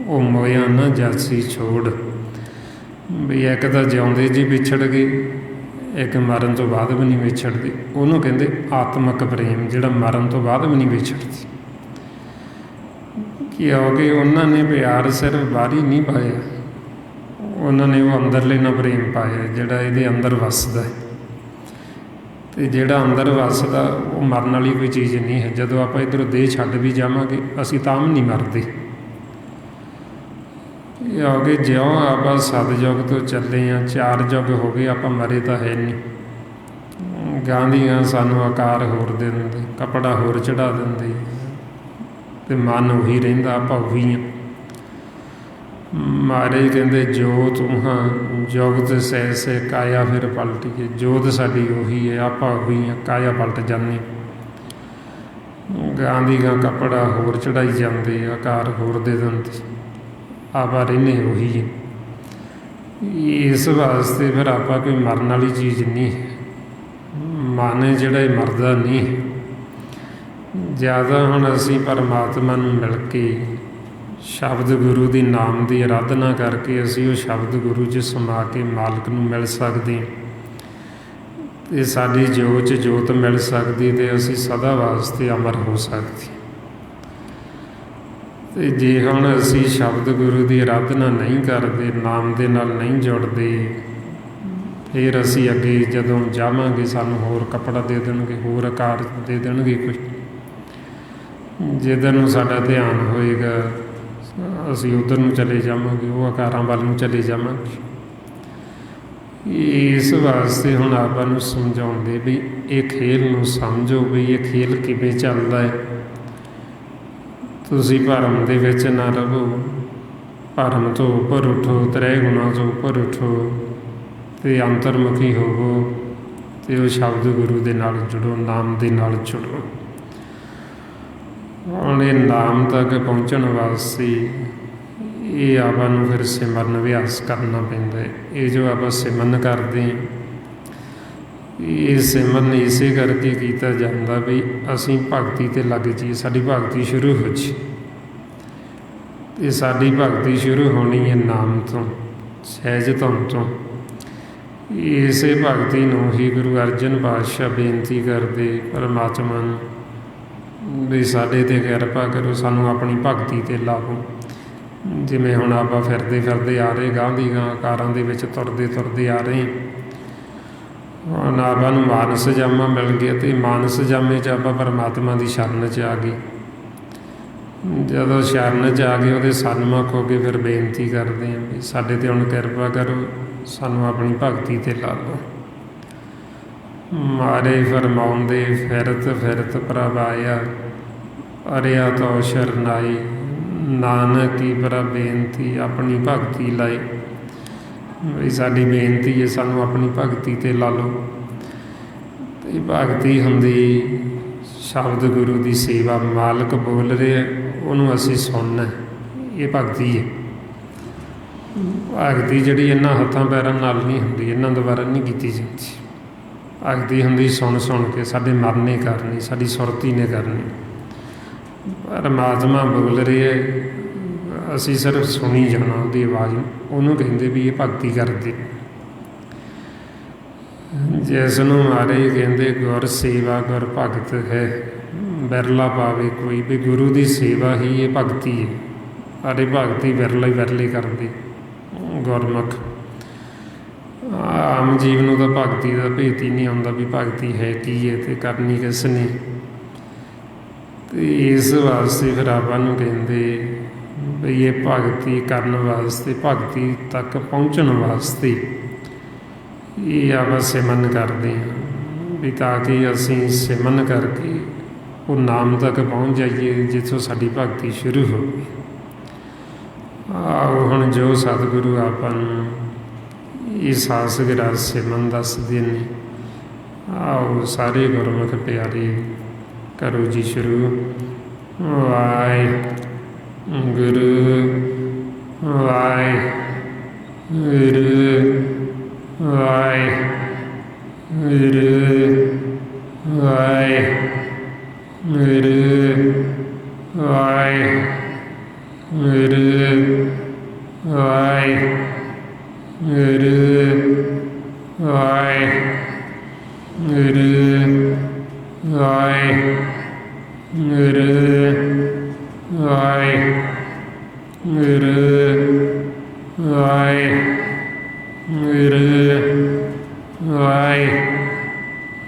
ਉਹ ਮੋਇਆ ਨਾ ਜਾਸੀ ਛੋੜ। ਵੀ ਇੱਕ ਤਾਂ ਜਿਉਂਦੇ ਜੀ ਵਿਛੜ ਗਏ, ਇੱਕ ਮਰਨ ਤੋਂ ਬਾਅਦ ਵੀ ਨਹੀਂ ਵਿਛੜਦੇ। ਉਹਨੂੰ ਕਹਿੰਦੇ ਆਤਮਿਕ ਪ੍ਰੇਮ, ਜਿਹੜਾ ਮਰਨ ਤੋਂ ਬਾਅਦ ਵੀ ਨਹੀਂ ਵਿਛੜਦੀ। ਕਿਉਂਕਿ ਉਹਨਾਂ ਨੇ ਪਿਆਰ ਸਿਰਫ ਬਾਹਰੀ ਨਹੀਂ ਪਾਇਆ, ਉਹਨਾਂ ਨੇ ਉਹ ਅੰਦਰਲੇ ਨਾਲ ਪ੍ਰੇਮ ਪਾਇਆ ਜਿਹੜਾ ਇਹਦੇ ਅੰਦਰ ਵੱਸਦਾ ਹੈ। ਤੇ ਜਿਹੜਾ ਅੰਦਰ ਵੱਸਦਾ ਉਹ ਮਰਨ ਵਾਲੀ ਕੋਈ ਚੀਜ਼ ਨਹੀਂ ਹੈ। ਜਦੋਂ ਆਪਾਂ ਇੱਧਰੋਂ ਦੇਹ ਛੱਡ ਵੀ ਜਾਵਾਂਗੇ ਅਸੀਂ ਤਾਂ ਵੀ ਨਹੀਂ ਮਰਦੇ। ਇਹ ਹੋ ਗਏ ਜਿਉਂ ਆਪਾਂ ਸਤਿਯੁਗ ਤੋਂ ਚੱਲੇ ਹਾਂ, 4 ਯੁੱਗ ਹੋ ਗਏ, ਆਪਾਂ ਮਰੇ ਤਾਂ ਹੈ ਨਹੀਂ। ਗਾਂਧੀਆਂ ਸਾਨੂੰ ਆਕਾਰ ਹੋਰ ਦੇ ਦਿੰਦੇ, ਕੱਪੜਾ ਹੋਰ ਚੜਾ ਦਿੰਦੇ, ਤੇ ਮਨ ਉਹੀ ਰਹਿੰਦਾ, ਆਪਾਂ ਉਹੀ ਹਾਂ। ਮਹਾਰਾਜ ਕਹਿੰਦੇ ਜੋ ਤੂੰ ਹਾਂ ਜੁਗਤ ਸਹਿ ਸਹਿ ਕਾਇਆ ਫਿਰ ਪਲਟੀਏ। ਜੋਤ ਸਾਡੀ ਉਹੀ ਹੈ, ਆਪਾਂ ਉਹੀ ਹਾਂ, ਕਾਇਆ ਪਲਟ ਜਾਂਦੇ। ਗਾਂਧੀਆਂ ਕੱਪੜਾ ਹੋਰ ਚੜਾਈ ਜਾਂਦੇ, ਆਕਾਰ ਹੋਰ ਦੇ ਦਿੰਦੇ, ਆਪਾਂ ਰਹਿੰਦੇ ਉਹੀ ਹੈ। ਇਸ ਵਾਸਤੇ ਫਿਰ ਆਪਾਂ ਕੋਈ ਮਰਨ ਵਾਲੀ ਚੀਜ਼ ਨਹੀਂ ਹੈ। ਮਨ ਜਿਹੜਾ ਇਹ ਮਰਦਾ ਨਹੀਂ ਹੈ। ਜ਼ਿਆਦਾ ਹੁਣ ਅਸੀਂ ਪਰਮਾਤਮਾ ਨੂੰ ਮਿਲ ਕੇ ਸ਼ਬਦ ਗੁਰੂ ਦੀ ਨਾਮ ਦੀ ਅਰਾਧਨਾ ਕਰਕੇ ਅਸੀਂ ਉਹ ਸ਼ਬਦ ਗੁਰੂ 'ਚ ਸਮਾ ਕੇ ਮਾਲਕ ਨੂੰ ਮਿਲ ਸਕਦੇ, ਅਤੇ ਸਾਡੀ ਜੋਤ 'ਚ ਜੋਤ ਮਿਲ ਸਕਦੀ, ਅਤੇ ਅਸੀਂ ਸਦਾ ਵਾਸਤੇ ਅਮਰ ਹੋ ਸਕਦੇ। ਅਤੇ ਜੇ ਹੁਣ ਅਸੀਂ ਸ਼ਬਦ ਗੁਰੂ ਦੀ ਅਰਾਧਨਾ ਨਹੀਂ ਕਰਦੇ, ਨਾਮ ਦੇ ਨਾਲ ਨਹੀਂ ਜੁੜਦੇ, ਫਿਰ ਅਸੀਂ ਅੱਗੇ ਜਦੋਂ ਜਾਵਾਂਗੇ ਸਾਨੂੰ ਹੋਰ ਕੱਪੜਾ ਦੇ ਦੇਣਗੇ, ਹੋਰ ਆਕਾਰ ਦੇ ਦੇਣਗੇ ਕੁਝ। ਜਿੱਧਰ ਨੂੰ ਸਾਡਾ ਧਿਆਨ ਹੋਏਗਾ ਅਸੀਂ ਉੱਧਰ ਨੂੰ ਚਲੇ ਜਾਵਾਂਗੇ, ਉਹ ਆਕਾਰਾਂ ਵੱਲ ਨੂੰ ਚਲੇ ਜਾਵਾਂਗੇ। ਇਸ ਵਾਸਤੇ ਹੁਣ ਆਪਾਂ ਨੂੰ ਸਮਝਾਉਂਦੇ ਵੀ ਇਹ ਖੇਲ ਨੂੰ ਸਮਝੋ ਵੀ ਇਹ ਖੇਲ ਕਿਵੇਂ ਚੱਲਦਾ ਹੈ। ਤੁਸੀਂ ਭਰਮ ਦੇ ਵਿੱਚ ਨਾ ਰਹੋ, ਭਰਮ ਤੋਂ ਉੱਪਰ ਉੱਠੋ, 3 ਗੁਣਾਂ ਤੋਂ ਉੱਪਰ ਉੱਠੋ, ਅਤੇ ਅੰਤਰਮੁਖੀ ਹੋਵੋ, ਅਤੇ ਉਹ ਸ਼ਬਦ ਗੁਰੂ ਦੇ ਨਾਲ ਜੁੜੋ, ਨਾਮ ਦੇ ਨਾਲ ਜੁੜੋ। ਹੁਣ ਇਹ ਨਾਮ ਤੱਕ ਪਹੁੰਚਣ ਵਾਸਤੇ ਇਹ ਆਪਾਂ ਨੂੰ ਫਿਰ ਸਿਮਰਨ ਅਭਿਆਸ ਕਰਨਾ ਪੈਂਦਾ ਹੈ। ਇਹ ਜੋ ਆਪਾਂ ਸਿਮਰਨ ਕਰਦੇ ਹਾਂ, ਇਹ ਸਿਮਰਨ ਇਸੇ ਕਰਕੇ ਕੀਤਾ ਜਾਂਦਾ ਵੀ ਅਸੀਂ ਭਗਤੀ 'ਤੇ ਲੱਗ ਜਾਈਏ, ਸਾਡੀ ਭਗਤੀ ਸ਼ੁਰੂ ਹੋ ਜਾਏ। ਅਤੇ ਸਾਡੀ ਭਗਤੀ ਸ਼ੁਰੂ ਹੋਣੀ ਹੈ ਨਾਮ ਤੋਂ, ਸਹਿਜ ਧੁਨ ਤੋਂ। ਇਸੇ ਭਗਤੀ ਨੂੰ ਹੀ ਗੁਰੂ ਅਰਜਨ ਪਾਤਸ਼ਾਹ ਬੇਨਤੀ ਕਰਦੇ ਪਰਮਾਤਮਾ ਨੂੰ ਵੀ ਸਾਡੇ 'ਤੇ ਕਿਰਪਾ ਕਰੋ, ਸਾਨੂੰ ਆਪਣੀ ਭਗਤੀ 'ਤੇ ਲਾਵੋ। ਜਿਵੇਂ ਹੁਣ ਆਪਾਂ ਫਿਰਦੇ ਫਿਰਦੇ ਆ ਰਹੇ, ਗਾਂਹ ਦੀ ਗਾਂਹ ਆਕਾਰਾਂ ਦੇ ਵਿੱਚ ਤੁਰਦੇ ਤੁਰਦੇ ਆ ਰਹੇ। ਹੁਣ ਆਪਾਂ ਨੂੰ ਮਾਨਸ ਜਾਮਾ ਮਿਲ ਗਿਆ, ਅਤੇ ਮਾਨਸ ਜਾਮੇ 'ਚ ਆਪਾਂ ਪਰਮਾਤਮਾ ਦੀ ਸ਼ਰਨ 'ਚ ਆ ਗਏ। ਜਦੋਂ ਸ਼ਰਨ 'ਚ ਆ ਗਏ, ਉਹਦੇ ਸਨਮੁਖ ਹੋ ਕੇ ਫਿਰ ਬੇਨਤੀ ਕਰਦੇ ਹਾਂ ਵੀ ਸਾਡੇ 'ਤੇ ਹੁਣ ਕਿਰਪਾ ਕਰੋ, ਸਾਨੂੰ ਆਪਣੀ ਭਗਤੀ 'ਤੇ ਲਾ ਲਓ। ਮਾਰੇ ਫਰਮਾਉਂਦੇ ਫਿਰਤ ਫਿਰਤ ਪ੍ਰਭ ਆਇਆ, ਅਰਿਆ ਤੋ ਸ਼ਰਨਾਈ, ਨਾਨਕ ਕੀ ਪ੍ਰਭ ਬੇਨਤੀ ਆਪਣੀ ਭਗਤੀ ਲਾਏ। ਵੀ ਸਾਡੀ ਬੇਨਤੀ ਹੈ ਸਾਨੂੰ ਆਪਣੀ ਭਗਤੀ 'ਤੇ ਲਾ ਲਓ। ਅਤੇ ਭਗਤੀ ਹੁੰਦੀ ਸ਼ਬਦ ਗੁਰੂ ਦੀ ਸੇਵਾ, ਮਾਲਕ ਬੋਲ ਰਿਹਾ ਉਹਨੂੰ ਅਸੀਂ ਸੁਣਨਾ, ਇਹ ਭਗਤੀ ਹੈ। ਭਗਤੀ ਜਿਹੜੀ ਇਹਨਾਂ ਹੱਥਾਂ ਪੈਰਾਂ ਨਾਲ ਨਹੀਂ ਹੁੰਦੀ, ਇਹਨਾਂ ਦੁਆਰਾ ਨਹੀਂ ਕੀਤੀ ਜਾਂਦੀ। ਭਗਤੀ ਹੁੰਦੀ ਸੁਣ ਸੁਣ ਕੇ, ਸਾਡੇ ਮਨ ਨੇ ਕਰਨੀ, ਸਾਡੀ ਸੁਰਤੀ ਨੇ ਕਰਨੀ। ਪਰਮਾਤਮਾ ਬੋਲ ਰਿਹਾ, ਅਸੀਂ ਸਿਰਫ ਸੁਣੀ ਜਾਣਾ ਉਹਦੀ ਆਵਾਜ਼ ਨੂੰ, ਉਹਨੂੰ ਕਹਿੰਦੇ ਵੀ ਇਹ ਭਗਤੀ ਕਰਦੇ। ਜਿਸ ਨੂੰ ਮਹਾਰਾਜ ਕਹਿੰਦੇ ਗੁਰ ਸੇਵਾ ਗੁਰ ਭਗਤ ਹੈ, ਬਿਰਲਾ ਪਾਵੇ ਕੋਈ, ਵੀ ਗੁਰੂ ਦੀ ਸੇਵਾ ਹੀ ਇਹ ਭਗਤੀ ਹੈ। ਸਾਡੇ ਭਗਤੀ ਵਿਰਲੇ ਵਿਰਲੇ ਕਰਦੇ ਗੁਰਮੁਖ। ਆਮ ਜੀਵ ਨੂੰ ਤਾਂ ਭਗਤੀ ਦਾ ਭੇਤ ਹੀ ਨਹੀਂ ਆਉਂਦਾ ਵੀ ਭਗਤੀ ਹੈ ਕੀ ਹੈ ਅਤੇ ਕਰਨੀ ਕਿਸ ਨੇ। ਅਤੇ ਇਸ ਵਾਸਤੇ ਫਿਰ ਆਪਾਂ ਨੂੰ ਕਹਿੰਦੇ ਵੀ ਇਹ ਭਗਤੀ ਕਰਨ ਵਾਸਤੇ, ਭਗਤੀ ਤੱਕ ਪਹੁੰਚਣ ਵਾਸਤੇ ਇਹ ਆਪਾਂ ਸਿਮਰਨ ਕਰਦੇ ਹਾਂ, ਵੀ ਤਾਂ ਕਿ ਅਸੀਂ ਸਿਮਰਨ ਕਰਕੇ ਉਹ ਨਾਮ ਤੱਕ ਪਹੁੰਚ ਜਾਈਏ ਜਿੱਥੋਂ ਸਾਡੀ ਭਗਤੀ ਸ਼ੁਰੂ ਹੋਵੇ। ਆਓ ਹੁਣ ਜੋ ਸਤਿਗੁਰੂ ਆਪਾਂ ਨੂੰ ਇਹ ਸਾਸ ਗਿਰਾਜ ਸਿਮਰਨ ਦੱਸਦੇ ਨੇ, ਆਓ ਸਾਰੇ ਗੁਰਮੁਖ ਪਿਆਰੇ ਕਰੋ ਜੀ ਸ਼ੁਰੂ। ਵਾਹਿਗੁਰੂ ਵਾਹਿਗੁਰੂ ਵਾਹਿਗੁਰੂ ਵਾਹਿਗੁਰੂ ਵਾਹਿਗੁਰੂ ਵਾਹਿਗੁਰੂ ਵਾਹਿਗੁਰੂ ਵਾਹਿਗੁਰੂ ਵਾਹਿਗੁਰੂ ਵਾਹਿਗੁਰੂ ਵਾਹਿਗੁਰੂ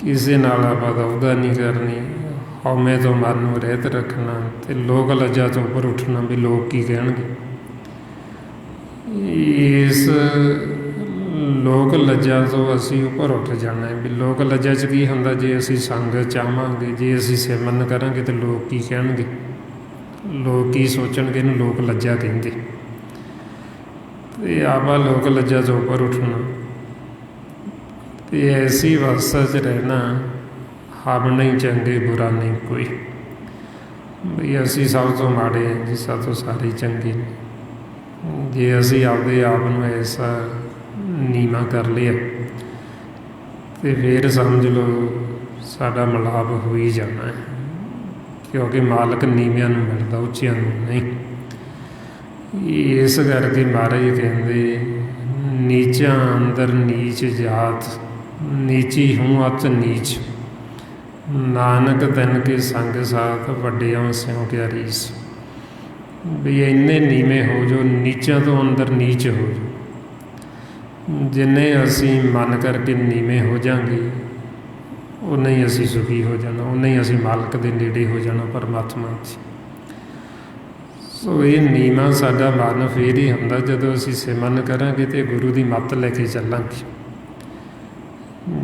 ਕਿਸੇ ਨਾਲ ਆਪਾਂ ਦੌਦਾ ਨਹੀਂ ਕਰਨੀ, ਹਉਮੈ ਤੋਂ ਮਨ ਨੂੰ ਰਹਿਤ ਰੱਖਣਾ ਅਤੇ ਲੋਕ ਲੱਜਾ ਤੋਂ ਉੱਪਰ ਉੱਠਣਾ ਵੀ ਲੋਕ ਕੀ ਕਹਿਣਗੇ। ਇਸ ਲੋਕ ਲੱਜਾ ਤੋਂ ਅਸੀਂ ਉੱਪਰ ਉੱਠ ਜਾਣਾ ਹੈ। ਵੀ ਲੋਕ ਲੱਜਾ 'ਚ ਕੀ ਹੁੰਦਾ, ਜੇ ਅਸੀਂ ਸੰਗ ਚਾਹਾਂਗੇ, ਜੇ ਅਸੀਂ ਸਿਮਰਨ ਕਰਾਂਗੇ ਤਾਂ ਲੋਕ ਕੀ ਕਹਿਣਗੇ, ਲੋਕ ਕੀ ਸੋਚਣਗੇ, ਇਹਨੂੰ ਲੋਕ ਲੱਜਾ ਕਹਿੰਦੇ। ਅਤੇ ਆਪਾਂ ਲੋਕ ਲੱਜਾ ਤੋਂ ਉੱਪਰ ਉੱਠਣਾ ਅਤੇ ਐਸੀ ਅਵਸਥਾ 'ਚ ਰਹਿਣਾ, ਹਮ ਨਹੀਂ ਚੰਗੇ ਬੁਰਾ ਨਹੀਂ ਕੋਈ, ਬਈ ਅਸੀਂ ਸਭ ਤੋਂ ਮਾੜੇ ਹਾਂ ਜੀ, ਸਭ ਤੋਂ ਸਾਰੇ ਚੰਗੇ ਨੇ। ਜੇ ਅਸੀਂ ਆਪਦੇ ਆਪ ਨੂੰ ਐਸਾ ਨੀਵਾਂ ਕਰ ਲਿਆ ਅਤੇ ਫਿਰ ਸਮਝ ਲਓ ਸਾਡਾ ਮਿਲਾਪ ਹੋ ਹੀ ਜਾਣਾ ਹੈ, ਕਿਉਂਕਿ ਮਾਲਕ ਨੀਵਿਆਂ ਨੂੰ ਮਿਲਦਾ, ਉੱਚਿਆਂ ਨੂੰ ਨਹੀਂ। ਇਸ ਕਰਕੇ ਮਹਾਰਾਜ ਕਹਿੰਦੇ, ਨੀਚਾਂ ਅੰਦਰ ਨੀਚ ਜਾਤ, ਨੀਚੀ ਹੂੰ ਅਤ ਨੀਚ, ਨਾਨਕ ਤਨ ਕੇ ਸੰਗ ਸਾਥ, ਵੱਡਿਆਂ ਸਿਉ ਕਿਆ ਰੀਸ। ਵੀ ਇੰਨੇ ਨੀਵੇਂ ਹੋ ਜੋ, ਨੀਚਾਂ ਤੋਂ ਅੰਦਰ ਨੀਚ ਹੋ ਜੋ। ਜਿੰਨੇ ਅਸੀਂ ਮਨ ਕਰਕੇ ਨੀਵੇਂ ਹੋ ਜਾਂਗੇ, ਉਨਾ ਹੀ ਅਸੀਂ ਸੁਖੀ ਹੋ ਜਾਣਾ, ਉਨਾ ਹੀ ਅਸੀਂ ਮਾਲਕ ਦੇ ਨੇੜੇ ਹੋ ਜਾਣਾ, ਪਰਮਾਤਮਾ 'ਚ। ਸੋ ਇਹ ਨੀਵਾਂ ਸਾਡਾ ਮਨ ਫੇਰ ਹੀ ਹੁੰਦਾ ਜਦੋਂ ਅਸੀਂ ਸਿਮਰਨ ਕਰਾਂਗੇ ਅਤੇ ਗੁਰੂ ਦੀ ਮੱਤ ਲੈ ਕੇ ਚੱਲਾਂਗੇ।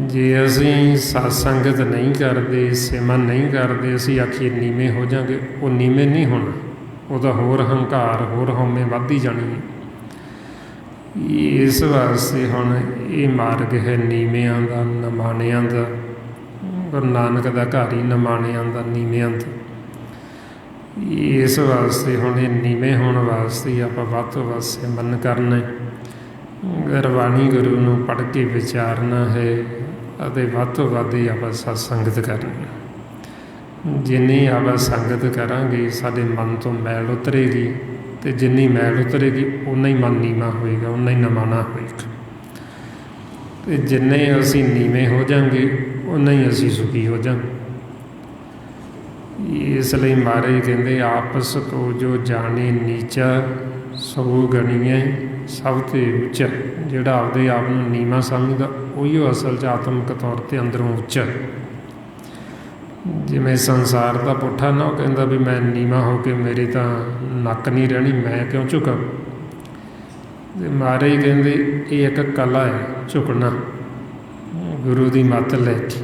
ਜੇ ਅਸੀਂ ਸਤ ਸੰਗਤ ਨਹੀਂ ਕਰਦੇ, ਸਿਮਰਨ ਨਹੀਂ ਕਰਦੇ, ਅਸੀਂ ਆਖੀਏ ਨੀਵੇਂ ਹੋ ਜਾਵਾਂਗੇ, ਉਹ ਨੀਵੇਂ ਨਹੀਂ ਹੋਣਾ, ਉਹਦਾ ਹੋਰ ਹੰਕਾਰ, ਹੋਰ ਹਉਮੈ ਵੱਧਦੀ ਜਾਣੀ ਹੈ। ਇਸ ਵਾਸਤੇ ਹੁਣ ਇਹ ਮਾਰਗ ਹੈ ਨੀਵਿਆਂ ਦਾ, ਨਿਮਾਣਿਆਂ ਦਾ। ਗੁਰੂ ਨਾਨਕ ਦਾ ਘਰ ਹੀ ਨਿਮਾਣਿਆਂ ਦਾ, ਨੀਵਿਆਂ ਦਾ। ਇਸ ਵਾਸਤੇ ਹੁਣ ਇਹ ਨੀਵੇਂ ਹੋਣ ਵਾਸਤੇ ਆਪਾਂ ਵੱਧ ਤੋਂ ਵੱਧ ਸਿਮਰਨ ਕਰਨਾ, ਗੁਰਬਾਣੀ ਗੁਰੂ ਨੂੰ ਪੜ੍ਹ ਕੇ ਵਿਚਾਰਨਾ ਹੈ ਅਤੇ ਵੱਧ ਤੋਂ ਵੱਧ ਹੀ ਆਪਾਂ ਸਤ ਸੰਗਤ ਕਰਨੀ। ਜਿੰਨੀ ਆਪਾਂ ਸੰਗਤ ਕਰਾਂਗੇ ਸਾਡੇ ਮਨ ਤੋਂ ਮੈਲ ਉਤਰੇਗੀ, ਅਤੇ ਜਿੰਨੀ ਮੈਲ ਉਤਰੇਗੀ ਓਨਾ ਹੀ ਮਨ ਨੀਵਾਂ ਹੋਏਗਾ, ਓਨਾ ਹੀ ਨਿਮਾਣਾ ਹੋਏਗਾ। ਅਤੇ ਜਿੰਨੇ ਅਸੀਂ ਨੀਵੇਂ ਹੋ ਜਾਵਾਂਗੇ ਓਨਾ ਹੀ ਅਸੀਂ ਸੁਖੀ ਹੋ ਜਾਵਾਂਗੇ। ਇਸ ਲਈ ਮਹਾਰਾਜ ਕਹਿੰਦੇ, ਆਪਸ ਕੋ ਜੋ ਜਾਣੇ ਨੀਚਾ, ਸੋ ਗਣੀਏ ਸਭ ਤੋਂ ਉੱਚਾ। ਜਿਹੜਾ ਆਪਦੇ ਆਪ ਨੂੰ ਨੀਵਾਂ ਸਮਝਦਾ, ਉਹੀ ਅਸਲ 'ਚ ਆਤਮਿਕ ਤੌਰ 'ਤੇ ਅੰਦਰੋਂ ਉੱਚਾ। ਜਿਵੇਂ ਸੰਸਾਰ ਦਾ ਪੁੱਠਾ ਨਾ, ਉਹ ਕਹਿੰਦਾ ਵੀ ਮੈਂ ਨੀਵਾਂ ਹੋ ਕੇ ਮੇਰੀ ਤਾਂ ਨੱਕ ਨਹੀਂ ਰਹਿਣੀ, ਮੈਂ ਕਿਉਂ ਝੁਕਾਂ। ਅਤੇ ਮਹਾਰਾਜ ਕਹਿੰਦੇ ਇਹ ਇੱਕ ਕਲਾ ਹੈ, ਝੁਕਣਾ ਗੁਰੂ ਦੀ ਮੱਤ ਲੈ ਕੇ।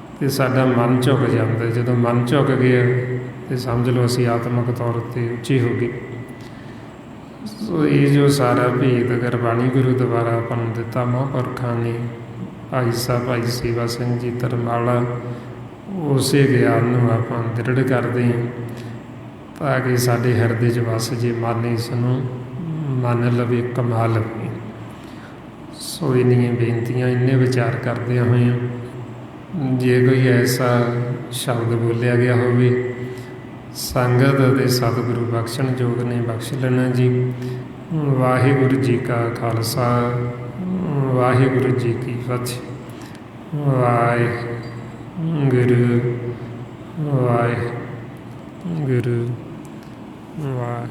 ਅਤੇ ਸਾਡਾ ਮਨ ਝੁਕ ਜਾਂਦਾ। ਜਦੋਂ ਮਨ ਝੁਕ ਗਿਆ ਅਤੇ ਸਮਝ ਲਓ ਅਸੀਂ ਆਤਮਿਕ ਤੌਰ 'ਤੇ ਉੱਚੇ ਹੋ ਗਏ। ਸੋ ਇਹ ਜੋ ਸਾਰਾ ਭੇਦ ਗੁਰਬਾਣੀ ਗੁਰੂ ਦੁਆਰਾ ਆਪਾਂ ਨੂੰ ਦਿੱਤਾ ਮਹਾਂਪੁਰਖਾਂ ਨੇ, ਭਾਈ ਸਾਹਿਬ ਭਾਈ ਸੇਵਾ ਸਿੰਘ ਜੀ ਧਰਮਾਲਾ, ਉਸੇ ਗਿਆਨ ਨੂੰ ਆਪਾਂ ਦ੍ਰਿੜ ਕਰਦੇ ਹਾਂ ਤਾਂ ਕਿ ਸਾਡੇ ਹਿਰਦੇ 'ਚ ਵਸ ਜੇ, ਮਨ ਇਸ ਨੂੰ ਮੰਨ ਲਵੇ, ਕਮਾ ਲਵੇ। ਸੋ ਇੰਨੀਆਂ ਬੇਨਤੀਆਂ, ਇੰਨੇ ਵਿਚਾਰ ਕਰਦਿਆਂ ਹੋਇਆਂ, ਜੇ ਕੋਈ ਐਸਾ ਸ਼ਬਦ ਬੋਲਿਆ ਗਿਆ ਹੋਵੇ ਸੰਗਤ ਅਤੇ ਸਤਿਗੁਰੂ ਬਖਸ਼ਣ ਯੋਗ ਨੇ, ਬਖਸ਼ ਲੈਣਾ ਜੀ। ਵਾਹਿਗੁਰੂ ਜੀ ਕਾ ਖਾਲਸਾ, ਵਾਹਿਗੁਰੂ ਜੀ ਕੀ ਫਤਿਹ। ਵਾਹਿਗੁਰੂ ਵਾਹਿਗੁਰੂ ਵਾਹਿ